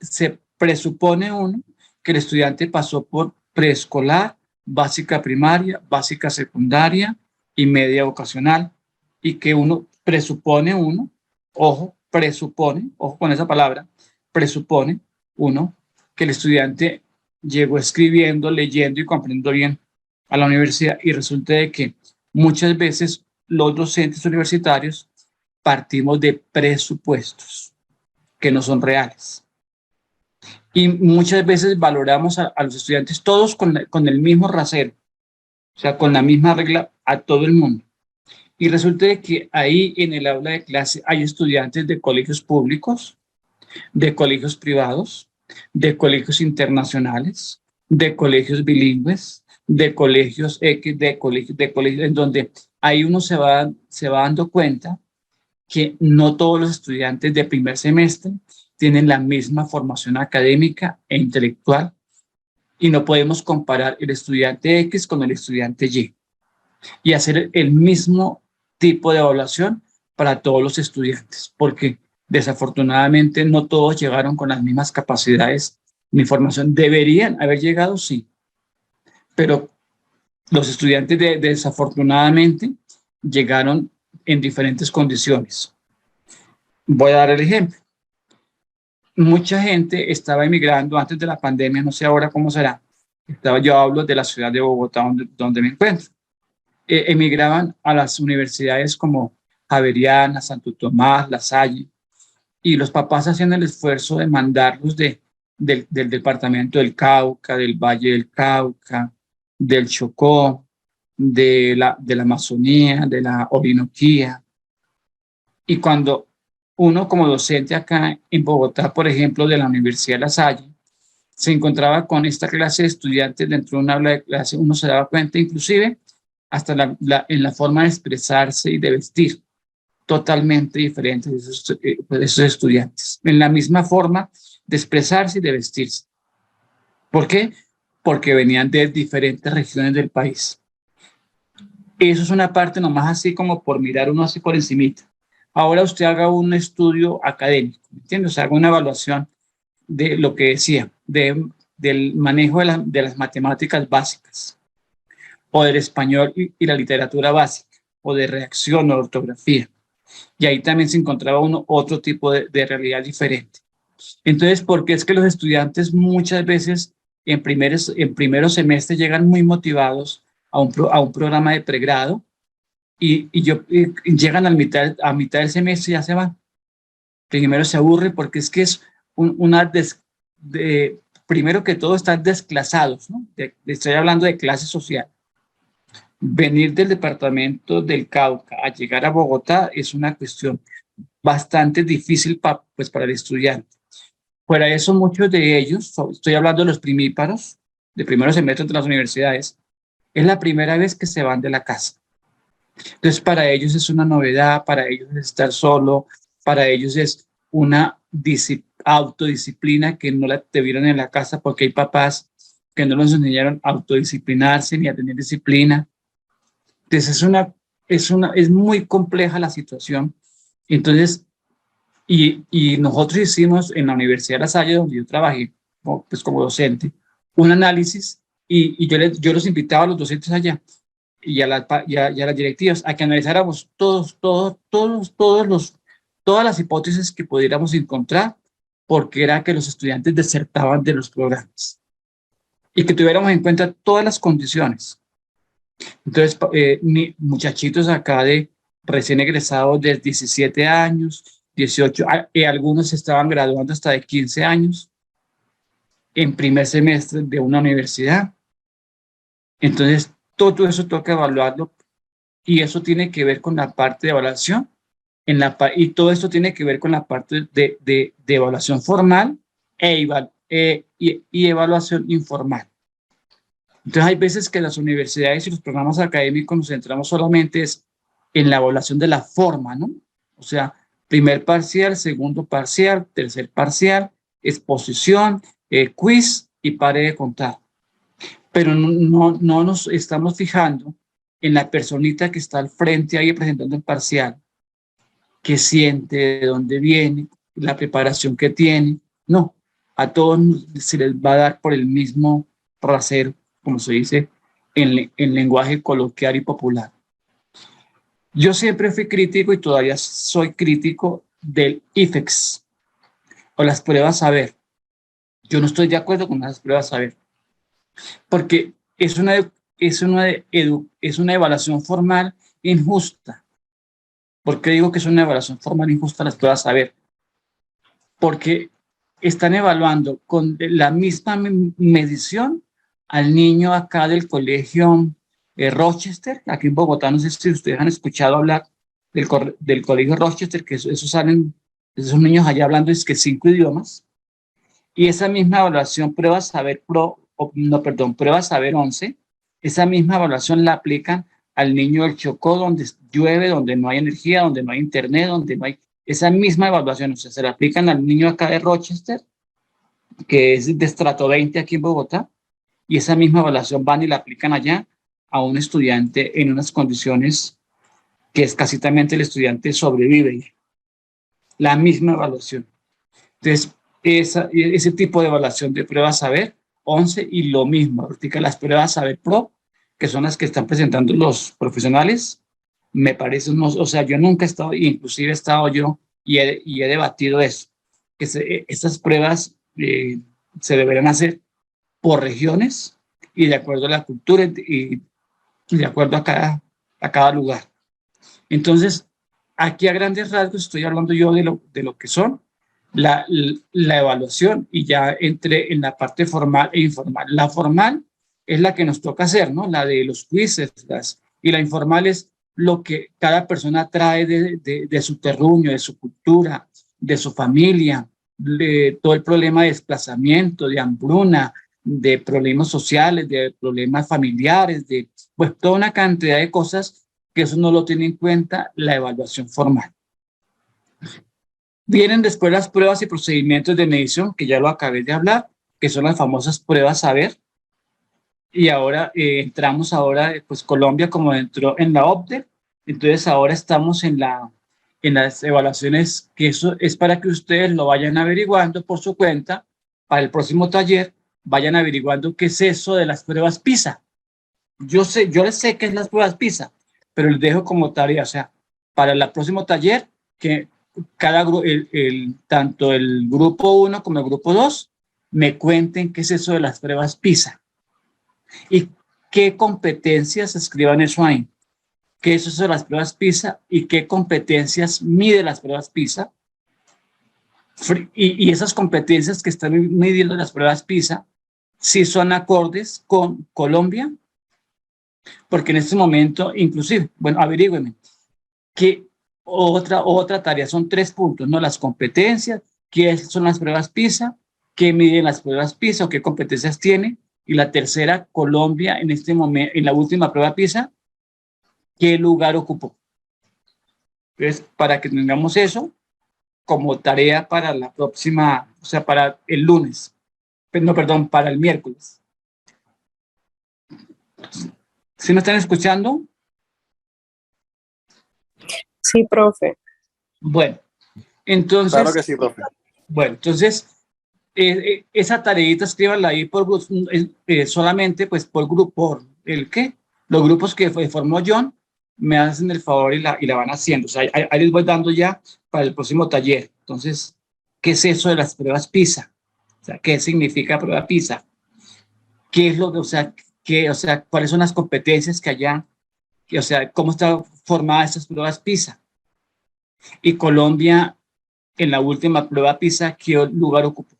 se presupone que el estudiante pasó por preescolar, básica primaria, básica secundaria y media vocacional, y que presupone ojo con esa palabra, presupone que el estudiante llegó escribiendo, leyendo y comprendiendo bien a la universidad, y resulta de que muchas veces los docentes universitarios partimos de presupuestos que no son reales. Y muchas veces valoramos a los estudiantes todos con el mismo rasero, o sea, con la misma regla a todo el mundo. Y resulta de que ahí en el aula de clase hay estudiantes de colegios públicos, de colegios privados, de colegios internacionales, de colegios bilingües, de colegios X, de colegios, en donde ahí uno se va dando cuenta que no todos los estudiantes de primer semestre tienen la misma formación académica e intelectual, y no podemos comparar el estudiante X con el estudiante y hacer el mismo tipo de evaluación para todos los estudiantes, porque desafortunadamente no todos llegaron con las mismas capacidades ni formación. Deberían haber llegado, sí, pero los estudiantes desafortunadamente llegaron en diferentes condiciones. Voy a dar el ejemplo. Mucha gente estaba emigrando antes de la pandemia, no sé ahora cómo será. Yo hablo de la ciudad de Bogotá, donde me encuentro. Emigraban a las universidades como Javeriana, Santo Tomás, La Salle, y los papás hacían el esfuerzo de mandarlos del departamento del Cauca, del Valle del Cauca, del Chocó, de la Amazonía, de la Orinoquía. Y cuando uno como docente acá en Bogotá, por ejemplo, de la Universidad de La Salle, se encontraba con esta clase de estudiantes dentro de una aula de clase, uno se daba cuenta inclusive hasta en la forma de expresarse y de vestir, totalmente diferente de esos estudiantes, en la misma forma de expresarse y de vestirse. ¿Por qué? Porque venían de diferentes regiones del país. Eso es una parte nomás así como por mirar uno así por encimita. Ahora usted haga un estudio académico, ¿entiende? O sea, haga una evaluación de lo que decía, del manejo de las matemáticas básicas, o del español y la literatura básica, o de redacción o ortografía. Y ahí también se encontraba otro tipo de realidad diferente. Entonces, ¿por qué es que los estudiantes muchas veces en primeros semestres llegan muy motivados a un programa de pregrado y llegan a mitad del semestre y ya se van? Primero se aburren porque es que es primero que todo están desclasados, ¿no? Estoy hablando de clase social. Venir del departamento del Cauca a llegar a Bogotá es una cuestión bastante difícil para el estudiante. Fuera de eso, muchos de ellos, estoy hablando de los primíparos, de primeros semestres de las universidades, es la primera vez que se van de la casa. Entonces, para ellos es una novedad, para ellos es estar solo, para ellos es una autodisciplina que no la tuvieron en la casa porque hay papás que no los enseñaron a autodisciplinarse ni a tener disciplina. Entonces, es muy compleja la situación. Entonces, y nosotros hicimos en la Universidad de La Salle, donde yo trabajé pues como docente, un análisis, y yo los invitaba a los docentes allá y a las directivas a que analizáramos todas las hipótesis que pudiéramos encontrar, porque era que los estudiantes desertaban de los programas, y que tuviéramos en cuenta todas las condiciones. Entonces, muchachitos acá de recién egresados de 17 años, 18, algunos estaban graduando hasta de 15 años en primer semestre de una universidad. Entonces, todo eso toca evaluarlo, y eso tiene que ver con la parte de evaluación, y todo esto tiene que ver con la parte de evaluación formal y evaluación informal. Entonces hay veces que las universidades y los programas académicos nos centramos solamente en la evaluación de la forma, ¿no? O sea, primer parcial, segundo parcial, tercer parcial, exposición, quiz y pare de contar. Pero no nos estamos fijando en la personita que está al frente ahí presentando el parcial, qué siente, de dónde viene, la preparación que tiene. No, a todos se les va a dar por el mismo rasero, como se dice en lenguaje coloquial y popular. Yo siempre fui crítico y todavía soy crítico del IFEX o las pruebas saber. Yo no estoy de acuerdo con las pruebas saber, porque es una evaluación formal injusta. ¿Por qué digo que es una evaluación formal injusta las pruebas saber? Porque están evaluando con la misma medición al niño acá del colegio Rochester, aquí en Bogotá. No sé si ustedes han escuchado hablar del colegio Rochester, que esos salen, esos niños allá hablando es que 5 idiomas, y esa misma evaluación prueba saber prueba saber 11, esa misma evaluación la aplican al niño del Chocó, donde llueve, donde no hay energía, donde no hay internet, donde no hay, esa misma evaluación, o sea, se la aplican al niño acá de Rochester, que es de estrato 20 aquí en Bogotá, y esa misma evaluación van y la aplican allá a un estudiante en unas condiciones que escasitamente el estudiante sobrevive. La misma evaluación. Entonces, ese tipo de evaluación de pruebas saber 11 y lo mismo, las pruebas saber pro, que son las que están presentando los profesionales, me parece, o sea, yo nunca he estado, inclusive he estado yo y he debatido eso, que estas pruebas se deberán hacer por regiones y de acuerdo a la cultura y de acuerdo a cada lugar. Entonces, aquí a grandes rasgos estoy hablando yo de lo que son la evaluación, y ya entré en la parte formal e informal. La formal es la que nos toca hacer, ¿no? La de los quizzes, y la informal es lo que cada persona trae de su terruño, de su cultura, de su familia, de todo el problema de desplazamiento, de hambruna, de problemas sociales, de problemas familiares, de pues toda una cantidad de cosas que eso no lo tiene en cuenta la evaluación formal. Vienen después las pruebas y procedimientos de medición, que ya lo acabé de hablar, que son las famosas pruebas saber. Y ahora entramos ahora, pues Colombia como entró en la OCDE, entonces ahora estamos en las evaluaciones, que eso es para que ustedes lo vayan averiguando por su cuenta. Para el próximo taller, vayan averiguando qué es eso de las pruebas PISA. Yo les sé qué es las pruebas PISA, pero les dejo como tarea, o sea, para el próximo taller, que tanto el grupo 1 como el grupo 2 me cuenten qué es eso de las pruebas PISA y qué competencias escriban eso ahí, qué es eso de las pruebas PISA y qué competencias mide las pruebas PISA, y esas competencias que están midiendo las pruebas PISA si son acordes con Colombia, porque en este momento, inclusive, bueno, averígüenme que otra tarea, son 3 puntos, ¿no? Las competencias, qué son las pruebas PISA, qué miden las pruebas PISA o qué competencias tiene, y la tercera, Colombia en este momento, en la última prueba PISA, qué lugar ocupó. Entonces, para que tengamos eso como tarea para la próxima, o sea, para el lunes, no, perdón, para el miércoles. ¿Sí me están escuchando?
Sí, profe.
Bueno, entonces...
Claro que sí, profe.
Bueno, entonces, esa tareita escríbanla ahí solamente pues por grupo, los grupos que formó John, me hacen el favor y la van haciendo. O sea, ahí les voy dando ya para el próximo taller. Entonces, ¿qué es eso de las pruebas PISA? O sea, ¿qué significa prueba PISA? ¿Qué es lo que, o sea, cuáles son las competencias que allá, o sea, cómo están formadas estas pruebas PISA? Y Colombia, en la última prueba PISA, ¿qué lugar ocupó?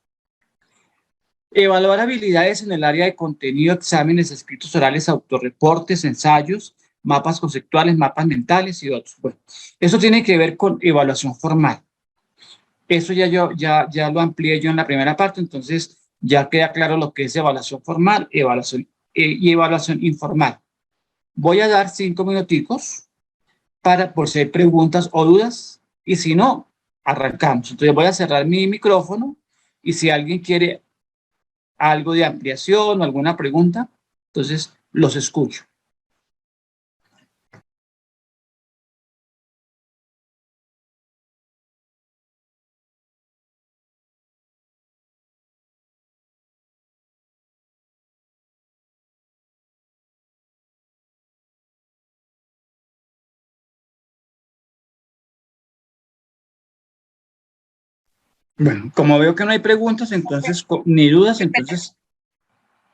Evaluar habilidades en el área de contenido, exámenes escritos orales, autorreportes, ensayos, mapas conceptuales, mapas mentales y otros. Bueno, eso tiene que ver con evaluación formal. Eso ya lo amplié yo en la primera parte, entonces ya queda claro lo que es evaluación formal, evaluación y evaluación informal. Voy a dar 5 minuticos por si hay preguntas o dudas, y si no, arrancamos. Entonces voy a cerrar mi micrófono, y si alguien quiere algo de ampliación o alguna pregunta, entonces los escucho. Bueno, como veo que no hay preguntas, entonces, ni dudas, entonces,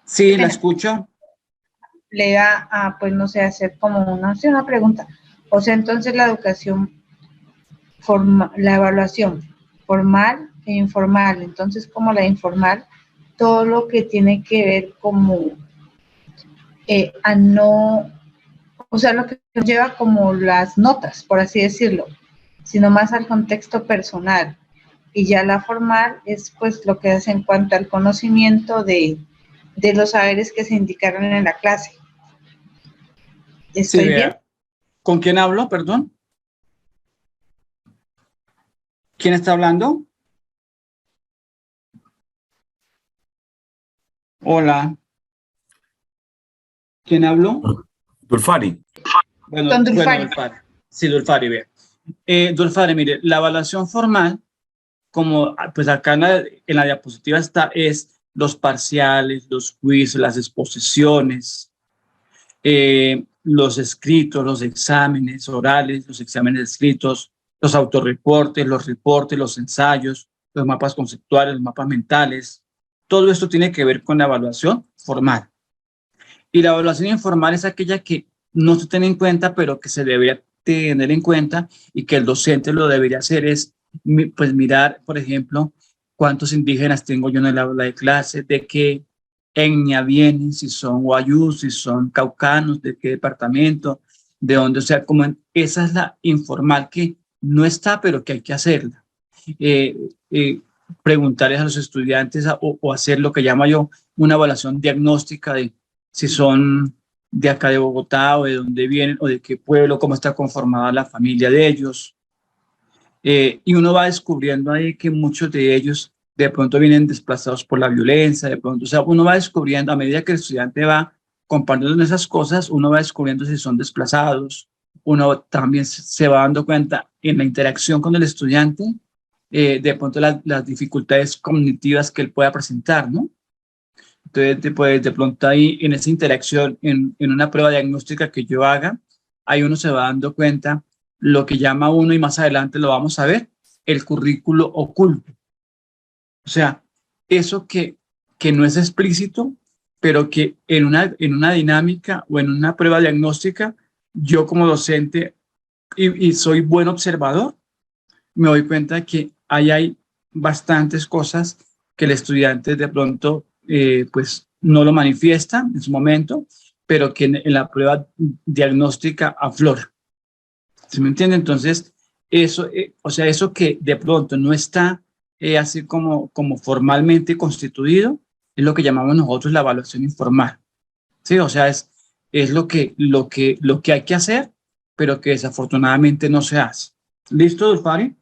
sí, la escucho.
Le da a, pues no sé, hacer como una pregunta. O sea, entonces la educación, la evaluación formal e informal. Entonces, como la informal, todo lo que tiene que ver como a no, o sea, lo que nos lleva como las notas, por así decirlo, sino más al contexto personal. Y ya la formal es pues lo que hace en cuanto al conocimiento de los saberes que se indicaron en la clase. ¿Estoy bien?
¿Con quién hablo, perdón? ¿Quién está hablando? Hola. ¿Quién habló?
Dulfari.
Bueno,
Don Dulfari.
Dulfari. Sí, Dulfari, bien. Dulfari, mire, la evaluación formal, como pues acá en la diapositiva está, es los parciales, los quizzes, las exposiciones, los escritos, los exámenes orales, los exámenes escritos, los autorreportes, los reportes, los ensayos, los mapas conceptuales, los mapas mentales. Todo esto tiene que ver con la evaluación formal. Y la evaluación informal es aquella que no se tiene en cuenta, pero que se debería tener en cuenta y que el docente lo debería hacer es, pues, mirar, por ejemplo, cuántos indígenas tengo yo en el aula de clase, de qué etnia vienen, si son guayús, si son caucanos, de qué departamento, de dónde, o sea, como esa es la informal que no está, pero que hay que hacerla. Eh, eh, Preguntarles a los estudiantes o hacer lo que llamo yo una evaluación diagnóstica de si son de acá de Bogotá o de dónde vienen o de qué pueblo, cómo está conformada la familia de ellos. Y uno va descubriendo ahí que muchos de ellos de pronto vienen desplazados por la violencia, de pronto, o sea, uno va descubriendo a medida que el estudiante va compartiendo esas cosas, uno va descubriendo si son desplazados, uno también se va dando cuenta en la interacción con el estudiante, de pronto las dificultades cognitivas que él pueda presentar, ¿no? Entonces, pues, de pronto ahí en esa interacción, en una prueba diagnóstica que yo haga, ahí uno se va dando cuenta lo que llama uno, y más adelante lo vamos a ver, el currículo oculto. O sea, eso que no es explícito, pero que en una dinámica o en una prueba diagnóstica, yo como docente y soy buen observador, me doy cuenta que ahí hay bastantes cosas que el estudiante de pronto pues no lo manifiesta en su momento, pero que en la prueba diagnóstica aflora. ¿Sí me entiende? Entonces, eso, o sea, eso que de pronto no está así como formalmente constituido, es lo que llamamos nosotros la evaluación informal. ¿Sí? O sea, es lo que hay que hacer, pero que desafortunadamente no se hace. ¿Listo, Dulfari?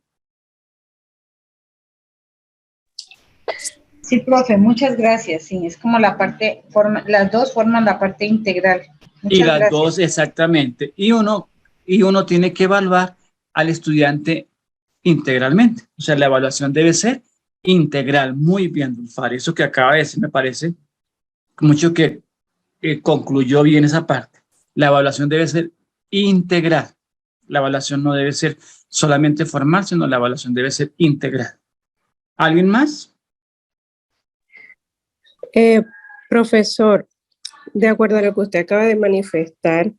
Sí, profe, muchas gracias. Sí, es como la parte, las dos forman la parte integral. Muchas
Y las
gracias.
dos, exactamente. Y uno tiene que evaluar al estudiante integralmente. O sea, la evaluación debe ser integral. Muy bien, Dulfari. Eso que acaba de decir me parece mucho que concluyó bien esa parte. La evaluación debe ser integral. La evaluación no debe ser solamente formal, sino la evaluación debe ser integral. ¿Alguien más?
Profesor, de acuerdo a lo que usted acaba de manifestar,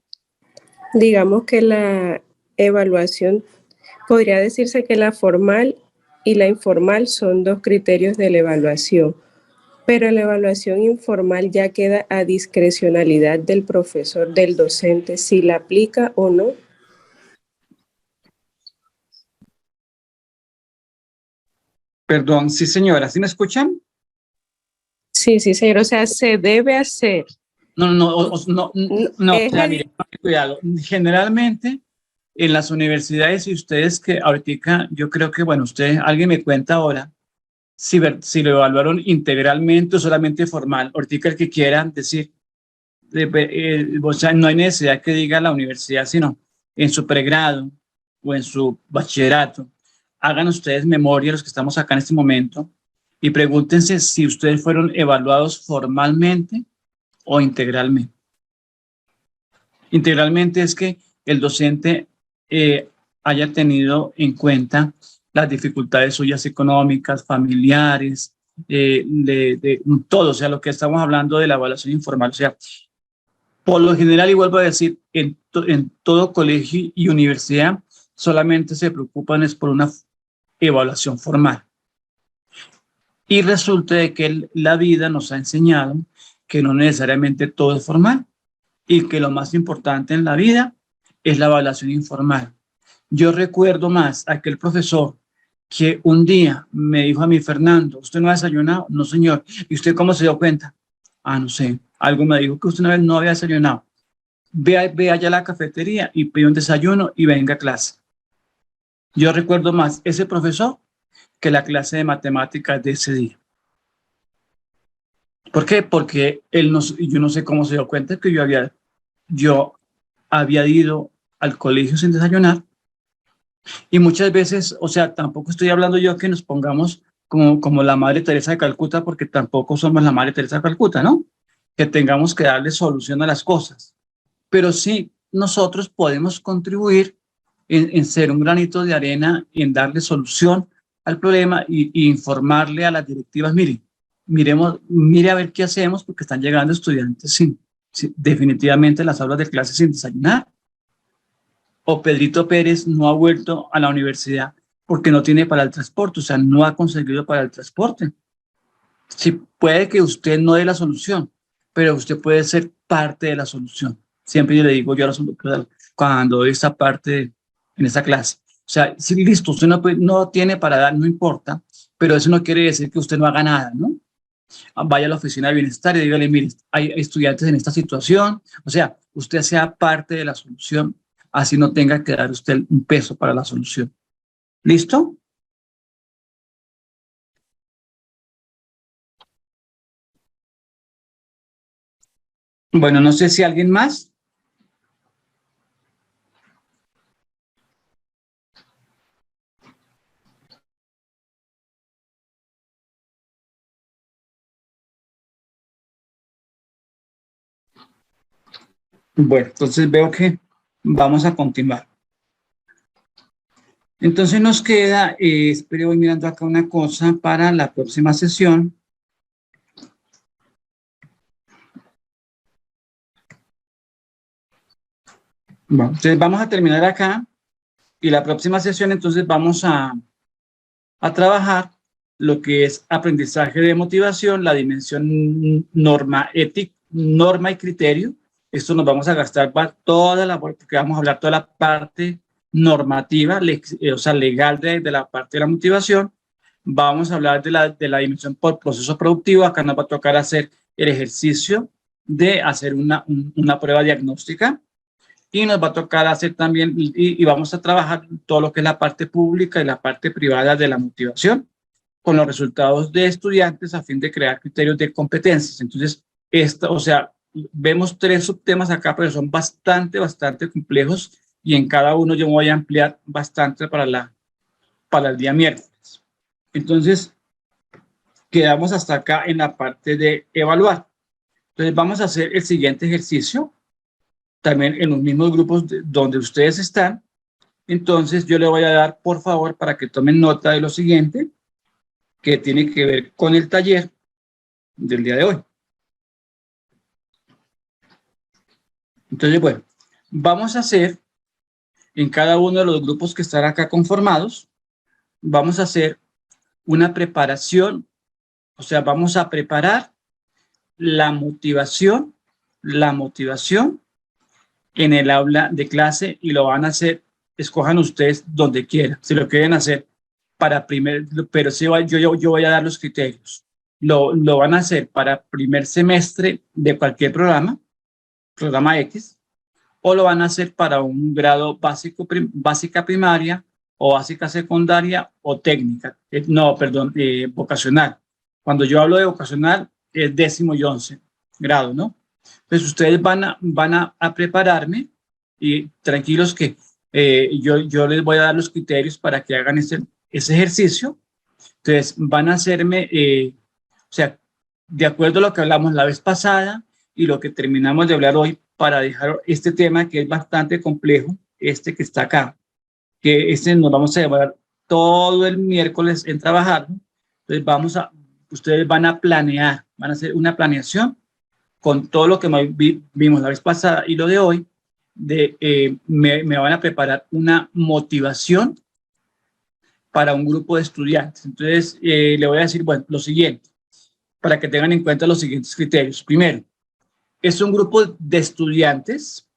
digamos que la evaluación, podría decirse que la formal y la informal son dos criterios de la evaluación, pero la evaluación informal ya queda a discrecionalidad del profesor, del docente, si la aplica o no.
Perdón, sí, señora. ¿Sí me escuchan?
Sí, señor, o sea, se debe hacer Es
o sea, mire, cuidado. Generalmente en las universidades, y ustedes que ahorita, yo creo que, bueno, ustedes, alguien me cuenta ahora, si lo evaluaron integralmente o solamente formal. Ahorita el que quieran decir, o sea, no hay necesidad que diga la universidad, sino en su pregrado o en su bachillerato. Hagan ustedes memoria, los que estamos acá en este momento, y pregúntense si ustedes fueron evaluados formalmente o integralmente. Integralmente es que el docente haya tenido en cuenta las dificultades suyas económicas, familiares, de todo, o sea, lo que estamos hablando de la evaluación informal. O sea, por lo general, y vuelvo a decir, en todo colegio y universidad solamente se preocupan es por una evaluación formal. Y resulta de que la vida nos ha enseñado que no necesariamente todo es formal y que lo más importante en la vida es la evaluación informal. Yo recuerdo más a aquel profesor que un día me dijo a mí, Fernando, ¿usted no ha desayunado? No, señor. ¿Y usted cómo se dio cuenta? Ah, no sé. Algo me dijo que usted una vez no había desayunado. Ve allá a la cafetería y pide un desayuno y venga a clase. Yo recuerdo más ese profesor que la clase de matemáticas de ese día. ¿Por qué? Porque yo no sé cómo se dio cuenta que yo había ido al colegio sin desayunar. Y muchas veces, o sea, tampoco estoy hablando yo que nos pongamos como la Madre Teresa de Calcuta, porque tampoco somos la Madre Teresa de Calcuta, ¿no? Que tengamos que darle solución a las cosas. Pero sí, nosotros podemos contribuir en ser un granito de arena, en darle solución al problema y informarle a las directivas, mire a ver qué hacemos, porque están llegando estudiantes definitivamente las aulas de clase sin desayunar. O Pedrito Pérez no ha vuelto a la universidad porque no tiene para el transporte, o sea, no ha conseguido para el transporte. Sí, puede que usted no dé la solución, pero usted puede ser parte de la solución. Siempre yo le digo yo a los cuando doy esta parte en esta clase. O sea, si listo, usted no tiene para dar, no importa, pero eso no quiere decir que usted no haga nada, ¿no? Vaya a la oficina de bienestar y dígale, mire, hay estudiantes en esta situación, o sea, usted sea parte de la solución, así no tenga que dar usted un peso para la solución. ¿Listo? Bueno, no sé si alguien más. Bueno, entonces veo que vamos a continuar. Entonces nos queda, espero voy mirando acá una cosa para la próxima sesión. Bueno, entonces vamos a terminar acá y la próxima sesión entonces vamos a trabajar lo que es aprendizaje de motivación, la dimensión norma y criterio. Esto nos vamos a gastar para porque vamos a hablar toda la parte normativa, o sea, legal de la parte de la motivación. Vamos a hablar de la dimensión por proceso productivo. Acá nos va a tocar hacer el ejercicio de hacer una prueba diagnóstica. Y nos va a tocar hacer también, y vamos a trabajar todo lo que es la parte pública y la parte privada de la motivación, con los resultados de estudiantes a fin de crear criterios de competencias. Entonces, o sea, vemos 3 subtemas acá, pero son bastante complejos y en cada uno yo me voy a ampliar bastante para el día miércoles. Entonces, quedamos hasta acá en la parte de evaluar. Entonces, vamos a hacer el siguiente ejercicio, también en los mismos grupos donde ustedes están. Entonces, yo le voy a dar, por favor, para que tomen nota de lo siguiente, que tiene que ver con el taller del día de hoy. Entonces, bueno, vamos a hacer en cada uno de los grupos que están acá conformados, vamos a hacer una preparación, o sea, vamos a preparar la motivación en el aula de clase y lo van a hacer, escojan ustedes donde quieran, si lo quieren hacer para pero sí, yo voy a dar los criterios. Lo van a hacer para primer semestre de cualquier programa, programa X, o lo van a hacer para un grado básico, básica primaria, o básica secundaria, o técnica. Vocacional. Cuando yo hablo de vocacional, es 10º y 11 grado, ¿no? Entonces, ustedes van a prepararme, y tranquilos que yo les voy a dar los criterios para que hagan ese ejercicio. Entonces, van a hacerme, o sea, de acuerdo a lo que hablamos la vez pasada y lo que terminamos de hablar hoy, para dejar este tema que es bastante complejo, que está acá, que nos vamos a llevar todo el miércoles en trabajar. Entonces, ustedes van a planear, van a hacer una planeación con todo lo que vimos la vez pasada y lo de hoy, me van a preparar una motivación para un grupo de estudiantes. Entonces, le voy a decir, bueno, lo siguiente, para que tengan en cuenta los siguientes criterios. Primero, es un grupo de estudiantes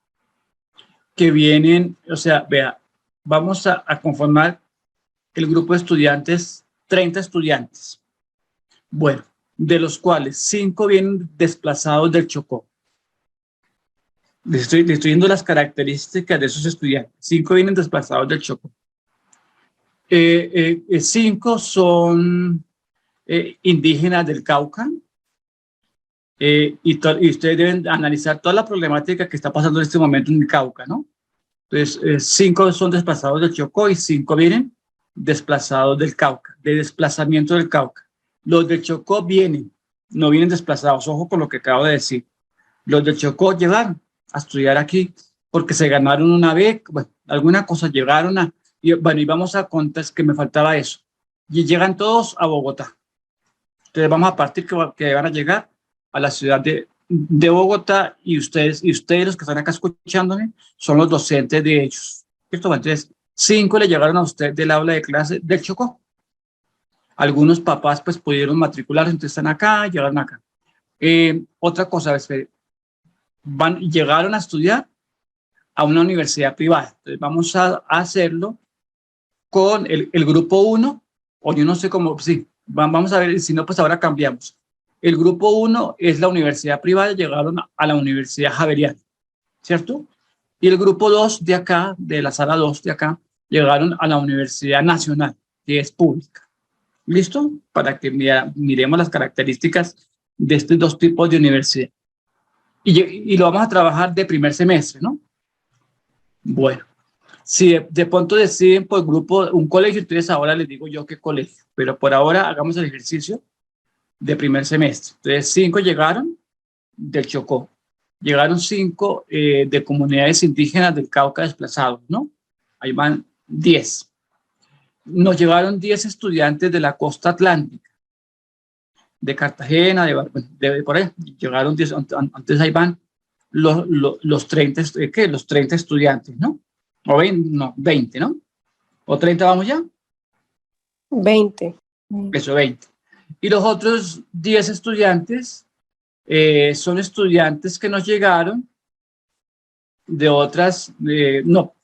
que vienen, o sea, vea, vamos a conformar el grupo de estudiantes, 30 estudiantes. Bueno, de los cuales 5 vienen desplazados del Chocó. Les estoy viendo las características de esos estudiantes. 5 vienen desplazados del Chocó. 5 son indígenas del Cauca. Y ustedes deben analizar toda la problemática que está pasando en este momento en el Cauca, ¿no? Entonces, 5 son desplazados del Chocó y 5 vienen desplazados del Cauca, de desplazamiento del Cauca. Los del Chocó no vienen desplazados, ojo con lo que acabo de decir. Los del Chocó llegaron a estudiar aquí porque se ganaron una beca, bueno, alguna cosa llegaron y vamos a contar, es que me faltaba eso. Y llegan todos a Bogotá. Entonces vamos a partir que van a llegar a la ciudad de Bogotá, y ustedes los que están acá escuchándome son los docentes de ellos, ¿cierto? Entonces, 5 le llegaron a usted del aula de clase del Chocó. Algunos papás pues pudieron matricularse, entonces están acá, llegaron acá. Otra cosa, llegaron a estudiar a una universidad privada. Entonces vamos a hacerlo con el grupo 1, o yo no sé cómo, sí, vamos a ver, si no, pues ahora cambiamos. El grupo 1 es la universidad privada, llegaron a la Universidad Javeriana, ¿cierto? Y el grupo 2 de acá, de la sala 2 de acá, llegaron a la Universidad Nacional, que es pública. ¿Listo? Para que miremos las características de estos 2 tipos de universidad. Y lo vamos a trabajar de primer semestre, ¿no? Bueno, si de pronto deciden por grupo un colegio, entonces ahora les digo yo qué colegio, pero por ahora hagamos el ejercicio de primer semestre. Entonces, 5 llegaron del Chocó, llegaron 5 de comunidades indígenas del Cauca desplazados, ¿no? Ahí van 10. Nos llegaron 10 estudiantes de la costa atlántica, de Cartagena, de por ahí, llegaron 10, antes ahí van los 30, ¿qué? Los 30 estudiantes, ¿no? O 20, ¿no? ¿O 30 vamos ya?
20.
Eso, 20. Y los otros 10 estudiantes son estudiantes que nos llegaron de otras,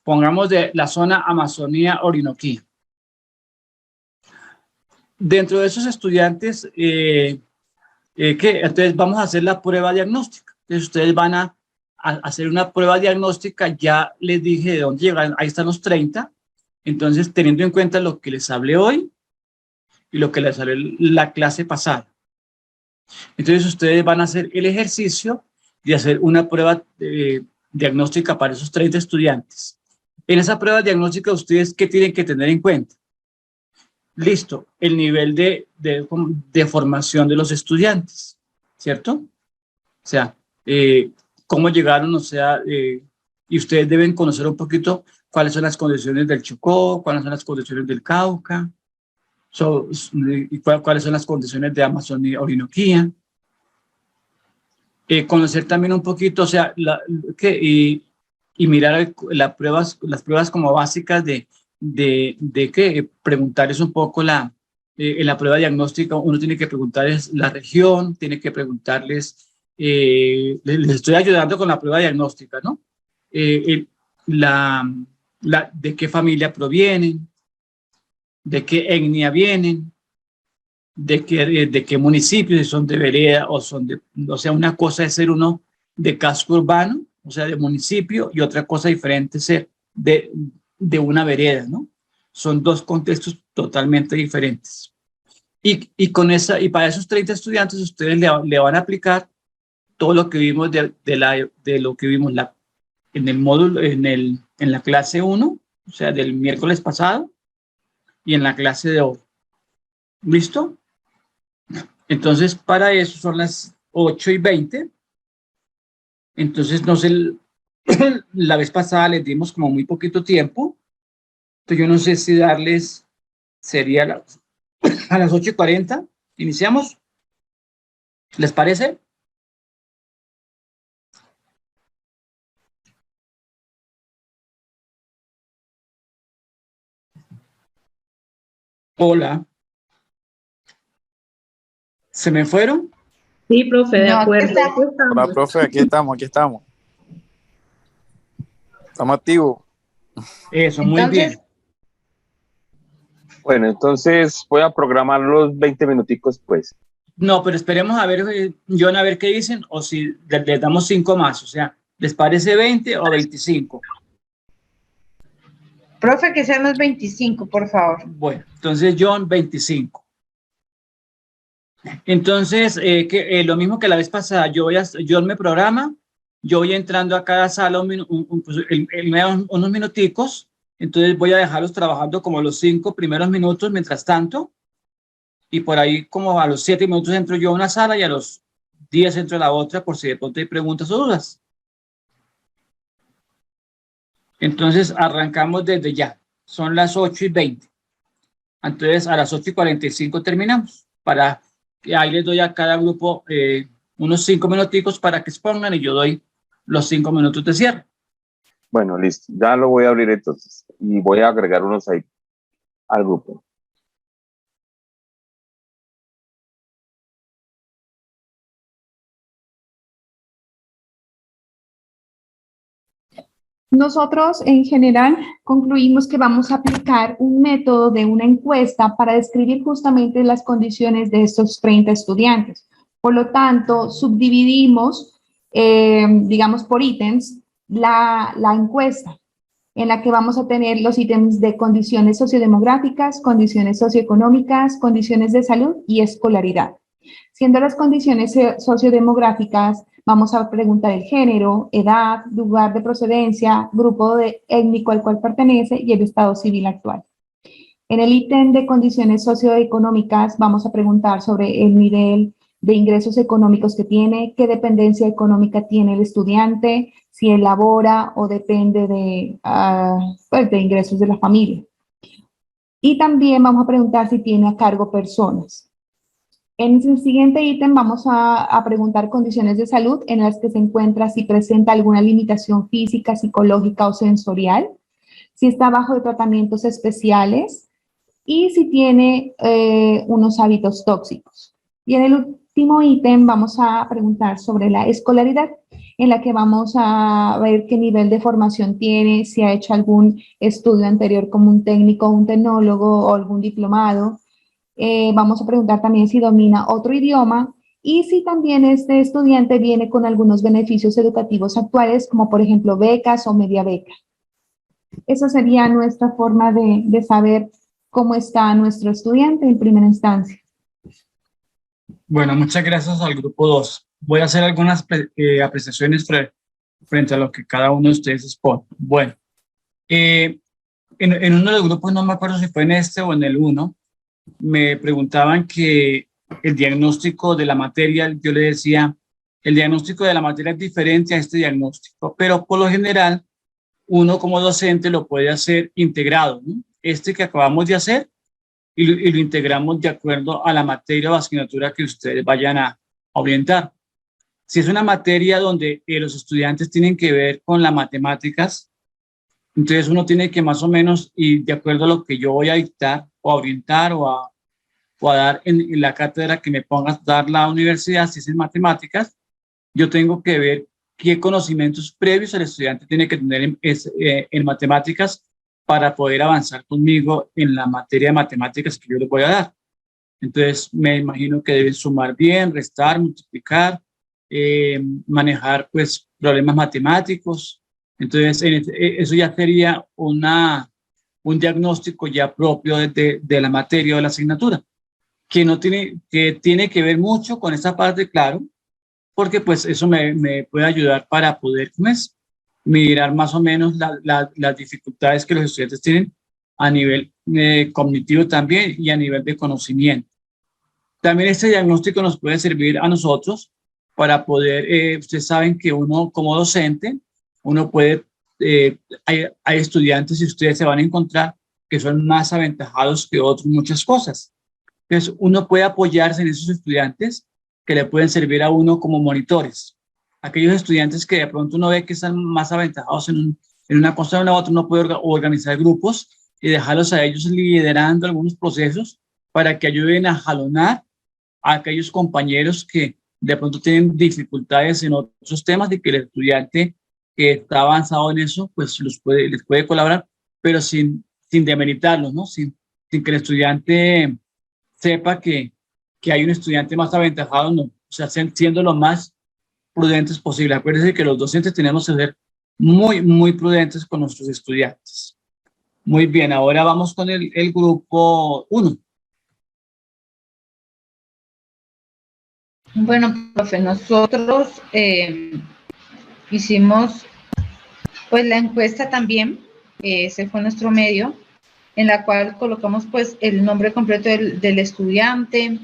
pongamos de la zona Amazonía Orinoquía. Dentro de esos estudiantes, entonces vamos a hacer la prueba diagnóstica. Entonces ustedes van a hacer una prueba diagnóstica, ya les dije de dónde llegan, ahí están los 30. Entonces, teniendo en cuenta lo que les hablé hoy y lo que les hablé la clase pasada. Entonces ustedes van a hacer el ejercicio de hacer una prueba diagnóstica para esos 30 estudiantes. En esa prueba diagnóstica, ustedes, ¿qué tienen que tener en cuenta? Listo, el nivel de formación de los estudiantes, ¿cierto? O sea, cómo llegaron, o sea, y ustedes deben conocer un poquito cuáles son las condiciones del Chocó, cuáles son las condiciones del Cauca, y cuáles son las condiciones de Amazonía Orinoquía. Conocer también un poquito, o sea, y mirar las pruebas como básicas de que preguntarles un poco en la prueba diagnóstica. Uno tiene que preguntarles la región, tiene que preguntarles, les estoy ayudando con la prueba diagnóstica, ¿no? De qué familia provienen, de qué etnia vienen, de qué municipio, si son de vereda o son o sea, una cosa es ser uno de casco urbano, o sea, de municipio, y otra cosa diferente ser de una vereda, ¿no? Son dos contextos totalmente diferentes. Y para esos 30 estudiantes ustedes le van a aplicar todo lo que vimos de lo que vimos en el módulo, en la clase 1, o sea, del miércoles pasado, y en la clase de hoy. ¿Listo? Entonces, para eso son las 8:20. Entonces, no sé, la vez pasada les dimos como muy poquito tiempo. Entonces, yo no sé si darles, sería a las 8:40. ¿Iniciamos? ¿Les parece? Hola. ¿Se me fueron?
Sí, profe, de
No,
acuerdo.
Hola, profe, aquí estamos. Estamos activos.
Eso, muy bien.
Entonces,
Bueno, entonces voy a programar los 20 minuticos, pues.
No, pero esperemos a ver, John, a ver qué dicen, o si les damos 5 más. O sea, ¿les parece 20 o 25?
profe, que sean los 25, por favor.
Bueno, entonces John, 25. Entonces, lo mismo que la vez pasada, John me programa, yo voy entrando a cada sala unos minuticos, entonces voy a dejarlos trabajando como los 5 primeros minutos mientras tanto, y por ahí como a los 7 minutos entro yo a una sala y a los 10 entro a la otra por si de pronto hay preguntas o dudas. Entonces arrancamos desde ya, son las 8:20. Entonces a las 8:45 terminamos. Ahí les doy a cada grupo unos 5 minuticos para que expongan y yo doy los 5 minutos de cierre.
Bueno, listo. Ya lo voy a abrir entonces. Y voy a agregar unos ahí al grupo.
Nosotros en general concluimos que vamos a aplicar un método de una encuesta para describir justamente las condiciones de estos 30 estudiantes. Por lo tanto, subdividimos, digamos, por ítems la encuesta, en la que vamos a tener los ítems de condiciones sociodemográficas, condiciones socioeconómicas, condiciones de salud y escolaridad. Siendo las condiciones sociodemográficas, vamos a preguntar el género, edad, lugar de procedencia, grupo étnico al cual pertenece y el estado civil actual. En el ítem de condiciones socioeconómicas vamos a preguntar sobre el nivel de ingresos económicos que tiene, qué dependencia económica tiene el estudiante, si elabora o depende de ingresos de la familia. Y también vamos a preguntar si tiene a cargo personas. En el siguiente ítem vamos a preguntar condiciones de salud en las que se encuentra si presenta alguna limitación física, psicológica o sensorial, si está bajo de tratamientos especiales y si tiene unos hábitos tóxicos. Y en el último ítem vamos a preguntar sobre la escolaridad, en la que vamos a ver qué nivel de formación tiene, si ha hecho algún estudio anterior como un técnico, un tecnólogo o algún diplomado. Vamos a preguntar también si domina otro idioma y si también este estudiante viene con algunos beneficios educativos actuales, como por ejemplo becas o media beca. Esa sería nuestra forma de saber cómo está nuestro estudiante en primera instancia.
Bueno, muchas gracias al grupo 2. Voy a hacer algunas apreciaciones frente a lo que cada uno de ustedes expone. Bueno, en uno de los grupos, no me acuerdo si fue en este o en el 1, me preguntaban que el diagnóstico de la materia, yo le decía, el diagnóstico de la materia es diferente a este diagnóstico, pero por lo general, uno como docente lo puede hacer integrado, ¿no? Este que acabamos de hacer y lo integramos de acuerdo a la materia o asignatura que ustedes vayan a orientar. Si es una materia donde los estudiantes tienen que ver con las matemáticas, entonces uno tiene que más o menos, y de acuerdo a lo que yo voy a dictar o a orientar o a dar en la cátedra que me pongas dar la universidad, si es en matemáticas, yo tengo que ver qué conocimientos previos el estudiante tiene que tener en matemáticas para poder avanzar conmigo en la materia de matemáticas que yo les voy a dar. Entonces me imagino que deben sumar bien, restar, multiplicar, manejar pues problemas matemáticos. Entonces, eso ya sería un diagnóstico ya propio de la materia o de la asignatura, que tiene que ver mucho con esa parte, claro, porque pues eso me puede ayudar para poder pues, mirar más o menos las dificultades que los estudiantes tienen a nivel cognitivo también y a nivel de conocimiento. También este diagnóstico nos puede servir a nosotros para poder, ustedes saben que uno como docente, uno puede, hay estudiantes y ustedes se van a encontrar que son más aventajados que otros en muchas cosas. Entonces, uno puede apoyarse en esos estudiantes que le pueden servir a uno como monitores. Aquellos estudiantes que de pronto uno ve que están más aventajados en una cosa o en la otra, uno puede organizar grupos y dejarlos a ellos liderando algunos procesos para que ayuden a jalonar a aquellos compañeros que de pronto tienen dificultades en otros temas y que el estudiante que está avanzado en eso, pues les puede colaborar, pero sin demeritarlos, ¿no? Sin que el estudiante sepa que hay un estudiante más aventajado, no. O sea, siendo lo más prudentes posible. Acuérdense que los docentes tenemos que ser muy, muy prudentes con nuestros estudiantes. Muy bien, ahora vamos con el grupo 1.
Bueno, profe, nosotros hicimos pues la encuesta también, ese fue nuestro medio, en la cual colocamos pues el nombre completo del estudiante,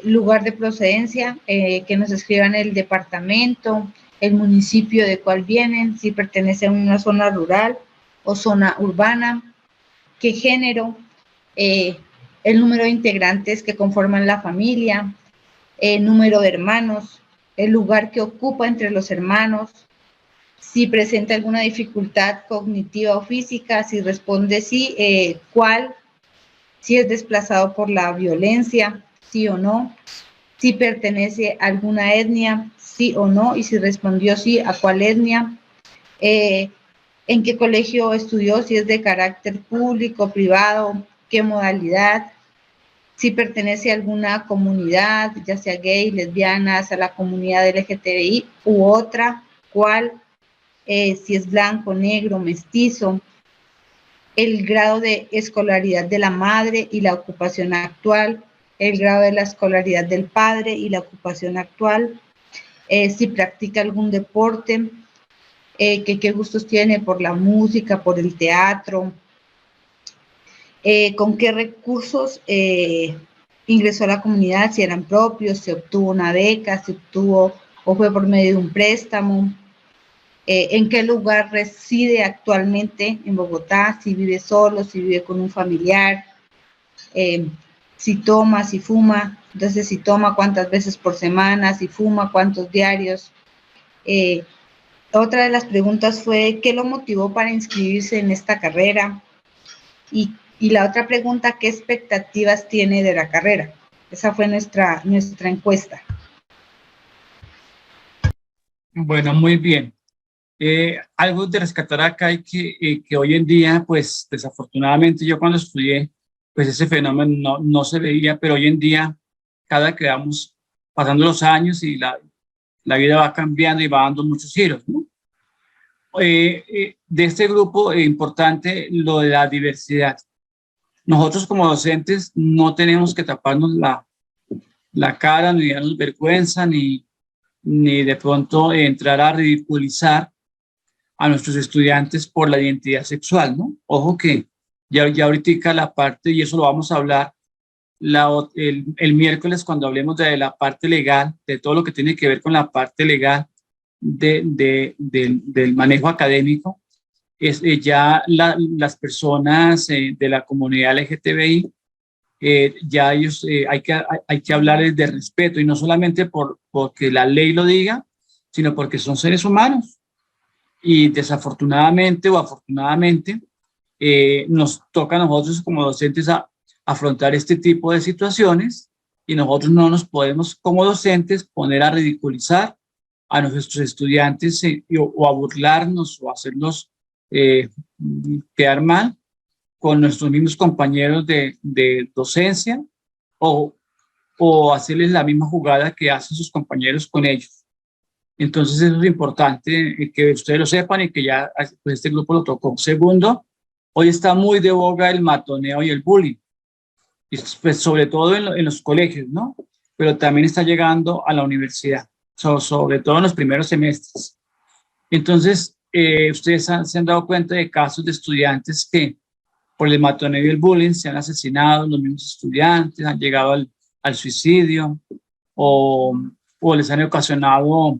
lugar de procedencia, que nos escriban el departamento, el municipio de cuál vienen, si pertenece a una zona rural o zona urbana, qué género, el número de integrantes que conforman la familia, el número de hermanos, el lugar que ocupa entre los hermanos, si presenta alguna dificultad cognitiva o física, si responde sí, cuál, si es desplazado por la violencia, sí o no, si pertenece a alguna etnia, sí o no, y si respondió sí, a cuál etnia, en qué colegio estudió, si es de carácter público, privado, qué modalidad, si pertenece a alguna comunidad, ya sea gay, lesbianas, a la comunidad LGTBI u otra, cuál, si es blanco, negro, mestizo, el grado de escolaridad de la madre y la ocupación actual, el grado de la escolaridad del padre y la ocupación actual, si practica algún deporte, qué gustos tiene por la música, por el teatro, con qué recursos ingresó a la comunidad, si eran propios, si obtuvo una beca, si obtuvo o fue por medio de un préstamo, en qué lugar reside actualmente en Bogotá, si vive solo, si vive con un familiar, si toma, si fuma, entonces si toma cuántas veces por semana, si fuma cuántos diarios. Otra de las preguntas fue ¿qué lo motivó para inscribirse en esta carrera? Y la otra pregunta, ¿qué expectativas tiene de la carrera? Esa fue nuestra encuesta.
Bueno, muy bien. Algo de rescatar acá hay que hoy en día, pues desafortunadamente yo cuando estudié, pues ese fenómeno no se veía, pero hoy en día, cada que vamos pasando los años y la vida va cambiando y va dando muchos giros, ¿no? De este grupo importante, lo de la diversidad. Nosotros como docentes no tenemos que taparnos la cara, ni darnos vergüenza, ni de pronto entrar a ridiculizar a nuestros estudiantes por la identidad sexual, ¿no? Ojo que ya ahorita la parte, y eso lo vamos a hablar el miércoles cuando hablemos de la parte legal, de todo lo que tiene que ver con la parte legal del manejo académico, ya las personas de la comunidad LGTBI, ya ellos hay que hablarles de respeto, y no solamente porque la ley lo diga, sino porque son seres humanos. Y desafortunadamente o afortunadamente nos toca a nosotros como docentes afrontar este tipo de situaciones, y nosotros no nos podemos como docentes poner a ridiculizar a nuestros estudiantes o a burlarnos o a hacerlos quedar mal con nuestros mismos compañeros de docencia o o hacerles la misma jugada que hacen sus compañeros con ellos. Entonces eso es importante que ustedes lo sepan y que ya pues este grupo lo tocó. Segundo, hoy está muy de boga el matoneo y el bullying, y pues sobre todo en los colegios, ¿no? Pero también está llegando a la universidad, sobre todo en los primeros semestres. Entonces, ustedes se han dado cuenta de casos de estudiantes que por el matoneo y el bullying se han asesinado los mismos estudiantes, han llegado al suicidio o les han ocasionado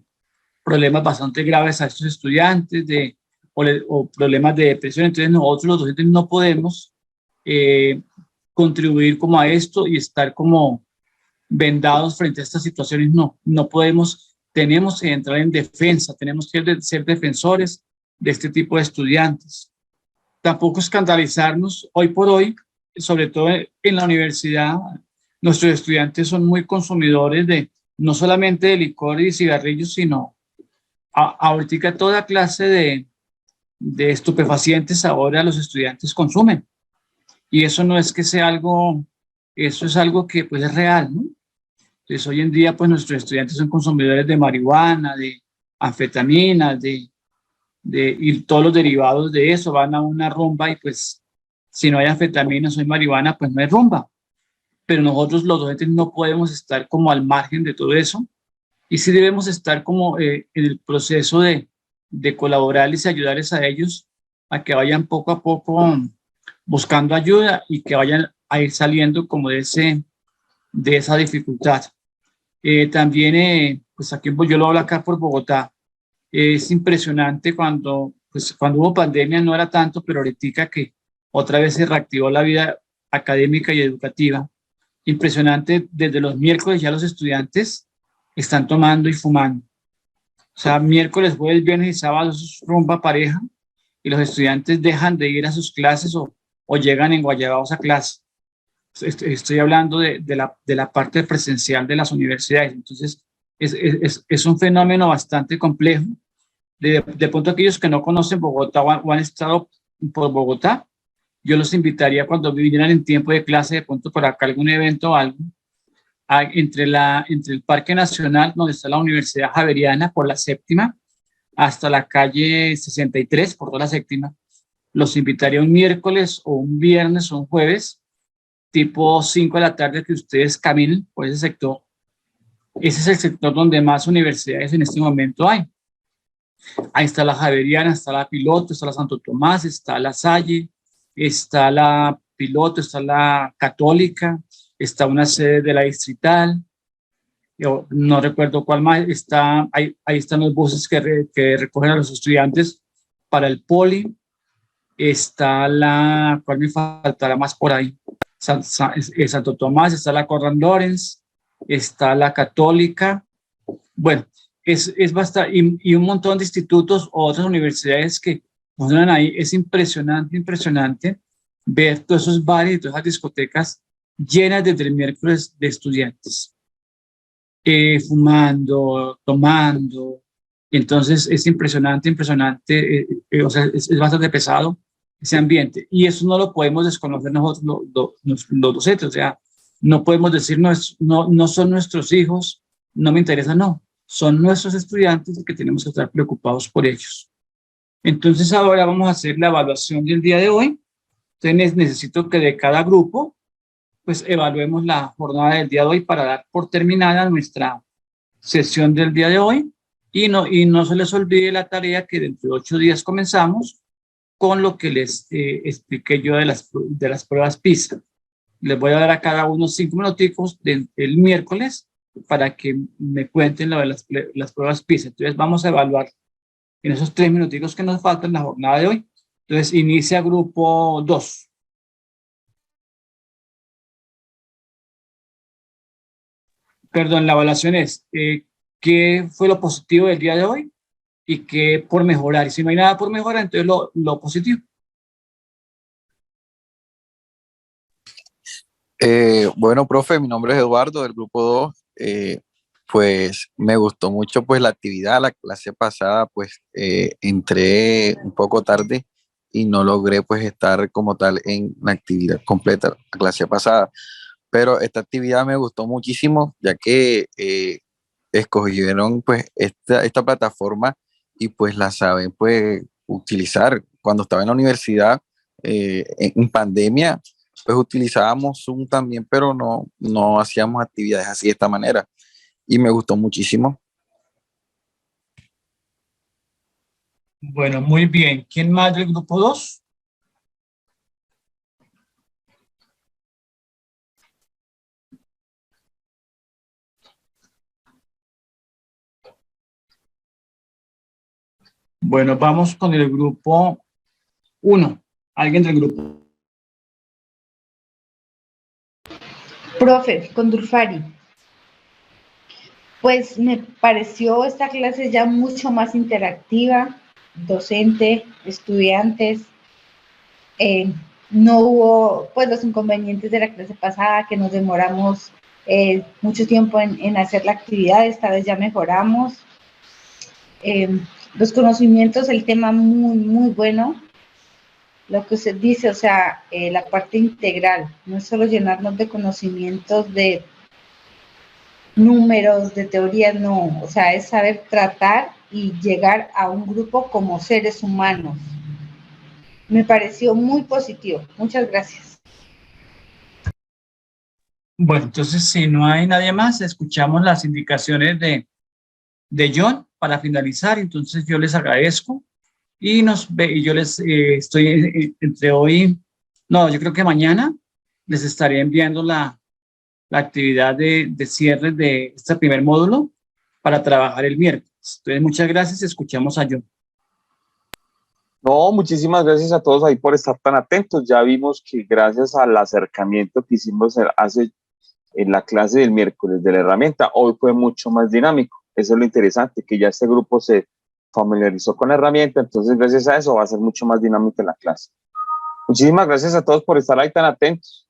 problemas bastante graves a estos estudiantes o problemas de depresión. Entonces nosotros los docentes no podemos contribuir como a esto y estar como vendados frente a estas situaciones. No podemos, tenemos que entrar en defensa, tenemos que ser defensores de este tipo de estudiantes. Tampoco escandalizarnos. Hoy por hoy, sobre todo en la universidad, nuestros estudiantes son muy consumidores de no solamente de licor y cigarrillos, sino ahorita toda clase de estupefacientes ahora los estudiantes consumen. Y eso no es que sea algo, eso es algo que pues es real, ¿no? Entonces hoy en día pues nuestros estudiantes son consumidores de marihuana, de anfetaminas, y todos los derivados de eso. Van a una rumba y pues si no hay anfetaminas o hay marihuana pues no hay rumba. Pero nosotros los docentes no podemos estar como al margen de todo eso. Y sí debemos estar como en el proceso de colaborarles y ayudarles a ellos a que vayan poco a poco buscando ayuda y que vayan a ir saliendo como de esa dificultad. También, pues aquí yo lo hablo acá por Bogotá, es impresionante cuando hubo pandemia no era tanto, pero ahorita que otra vez se reactivó la vida académica y educativa. Impresionante, desde los miércoles ya los estudiantes están tomando y fumando. O sea, miércoles, jueves, viernes y sábado es rumba pareja y los estudiantes dejan de ir a sus clases o llegan enguayabados a clase. Estoy hablando de la parte presencial de las universidades. Entonces, es un fenómeno bastante complejo. De pronto, aquellos que no conocen Bogotá o han estado por Bogotá, yo los invitaría cuando vinieran en tiempo de clase, de pronto por acá algún evento o algo, entre el Parque Nacional, donde está la Universidad Javeriana, por la séptima, hasta la calle 63, por toda la séptima. Los invitaría un miércoles o un viernes o un jueves, tipo 5 de la tarde, que ustedes caminen por ese sector. Ese es el sector donde más universidades en este momento hay. Ahí está la Javeriana, está la Piloto, está la Santo Tomás, está la Salle, está la Piloto, está la Católica, está una sede de la Distrital, yo no recuerdo cuál más, ahí están los buses que recogen a los estudiantes para el Poli, está ¿cuál me faltará más por ahí? Santo Tomás, está la Conrad Lorenz, está la Católica, bueno, es bastante, y un montón de institutos o otras universidades que funcionan ahí. Es impresionante ver todos esos bares y todas esas discotecas llenas desde el miércoles de estudiantes, fumando, tomando. Entonces es impresionante, o sea, es bastante pesado ese ambiente. Y eso no lo podemos desconocer nosotros los docentes. O sea, no podemos decir, no son nuestros hijos, no me interesa, no. Son nuestros estudiantes y que tenemos que estar preocupados por ellos. Entonces ahora vamos a hacer la evaluación del día de hoy. Entonces necesito que de cada grupo pues evaluemos la jornada del día de hoy para dar por terminada nuestra sesión del día de hoy y no se les olvide la tarea que dentro de 8 días comenzamos con lo que les expliqué yo de las pruebas PISA. Les voy a dar a cada uno 5 minuticos el miércoles para que me cuenten lo de las pruebas PISA. Entonces vamos a evaluar en esos 3 minuticos que nos faltan la jornada de hoy. Entonces inicia grupo 2. Perdón, la evaluación es qué fue lo positivo del día de hoy y qué por mejorar. Y si no hay nada por mejorar, entonces lo positivo.
Bueno, profe, mi nombre es Eduardo del grupo 2. Pues me gustó mucho pues la actividad. La clase pasada pues entré un poco tarde y no logré pues estar como tal en la actividad completa la clase pasada. pero esta actividad me gustó muchísimo, ya que escogieron pues esta plataforma y pues la saben pues utilizar. Cuando estaba en la universidad, en pandemia, pues utilizábamos Zoom también, pero no hacíamos actividades así de esta manera y me gustó muchísimo.
Bueno, muy bien. ¿Quién más del grupo 2? Bueno, vamos con el grupo 1. ¿Alguien del grupo?
Profe, con Durfari. Pues me pareció esta clase ya mucho más interactiva, docente, estudiantes. No hubo pues los inconvenientes de la clase pasada, que nos demoramos mucho tiempo en hacer la actividad. Esta vez ya mejoramos. Los conocimientos, el tema muy bueno. Lo que usted dice, o sea, la parte integral, no es solo llenarnos de conocimientos de números, de teorías, no, o sea, es saber tratar y llegar a un grupo como seres humanos. Me pareció muy positivo. Muchas gracias.
Bueno, entonces si no hay nadie más, escuchamos las indicaciones de John para finalizar. Entonces yo les agradezco y yo les estoy entre hoy, no, yo creo que mañana les estaré enviando la actividad de cierre de este primer módulo para trabajar el miércoles. Entonces, muchas gracias. Escuchamos a John.
No, muchísimas gracias a todos ahí por estar tan atentos. Ya vimos que gracias al acercamiento que hicimos en la clase del miércoles de la herramienta, hoy fue mucho más dinámico. Eso es lo interesante, que ya este grupo se familiarizó con la herramienta, entonces gracias a eso va a ser mucho más dinámica la clase. Muchísimas gracias a todos por estar ahí tan atentos.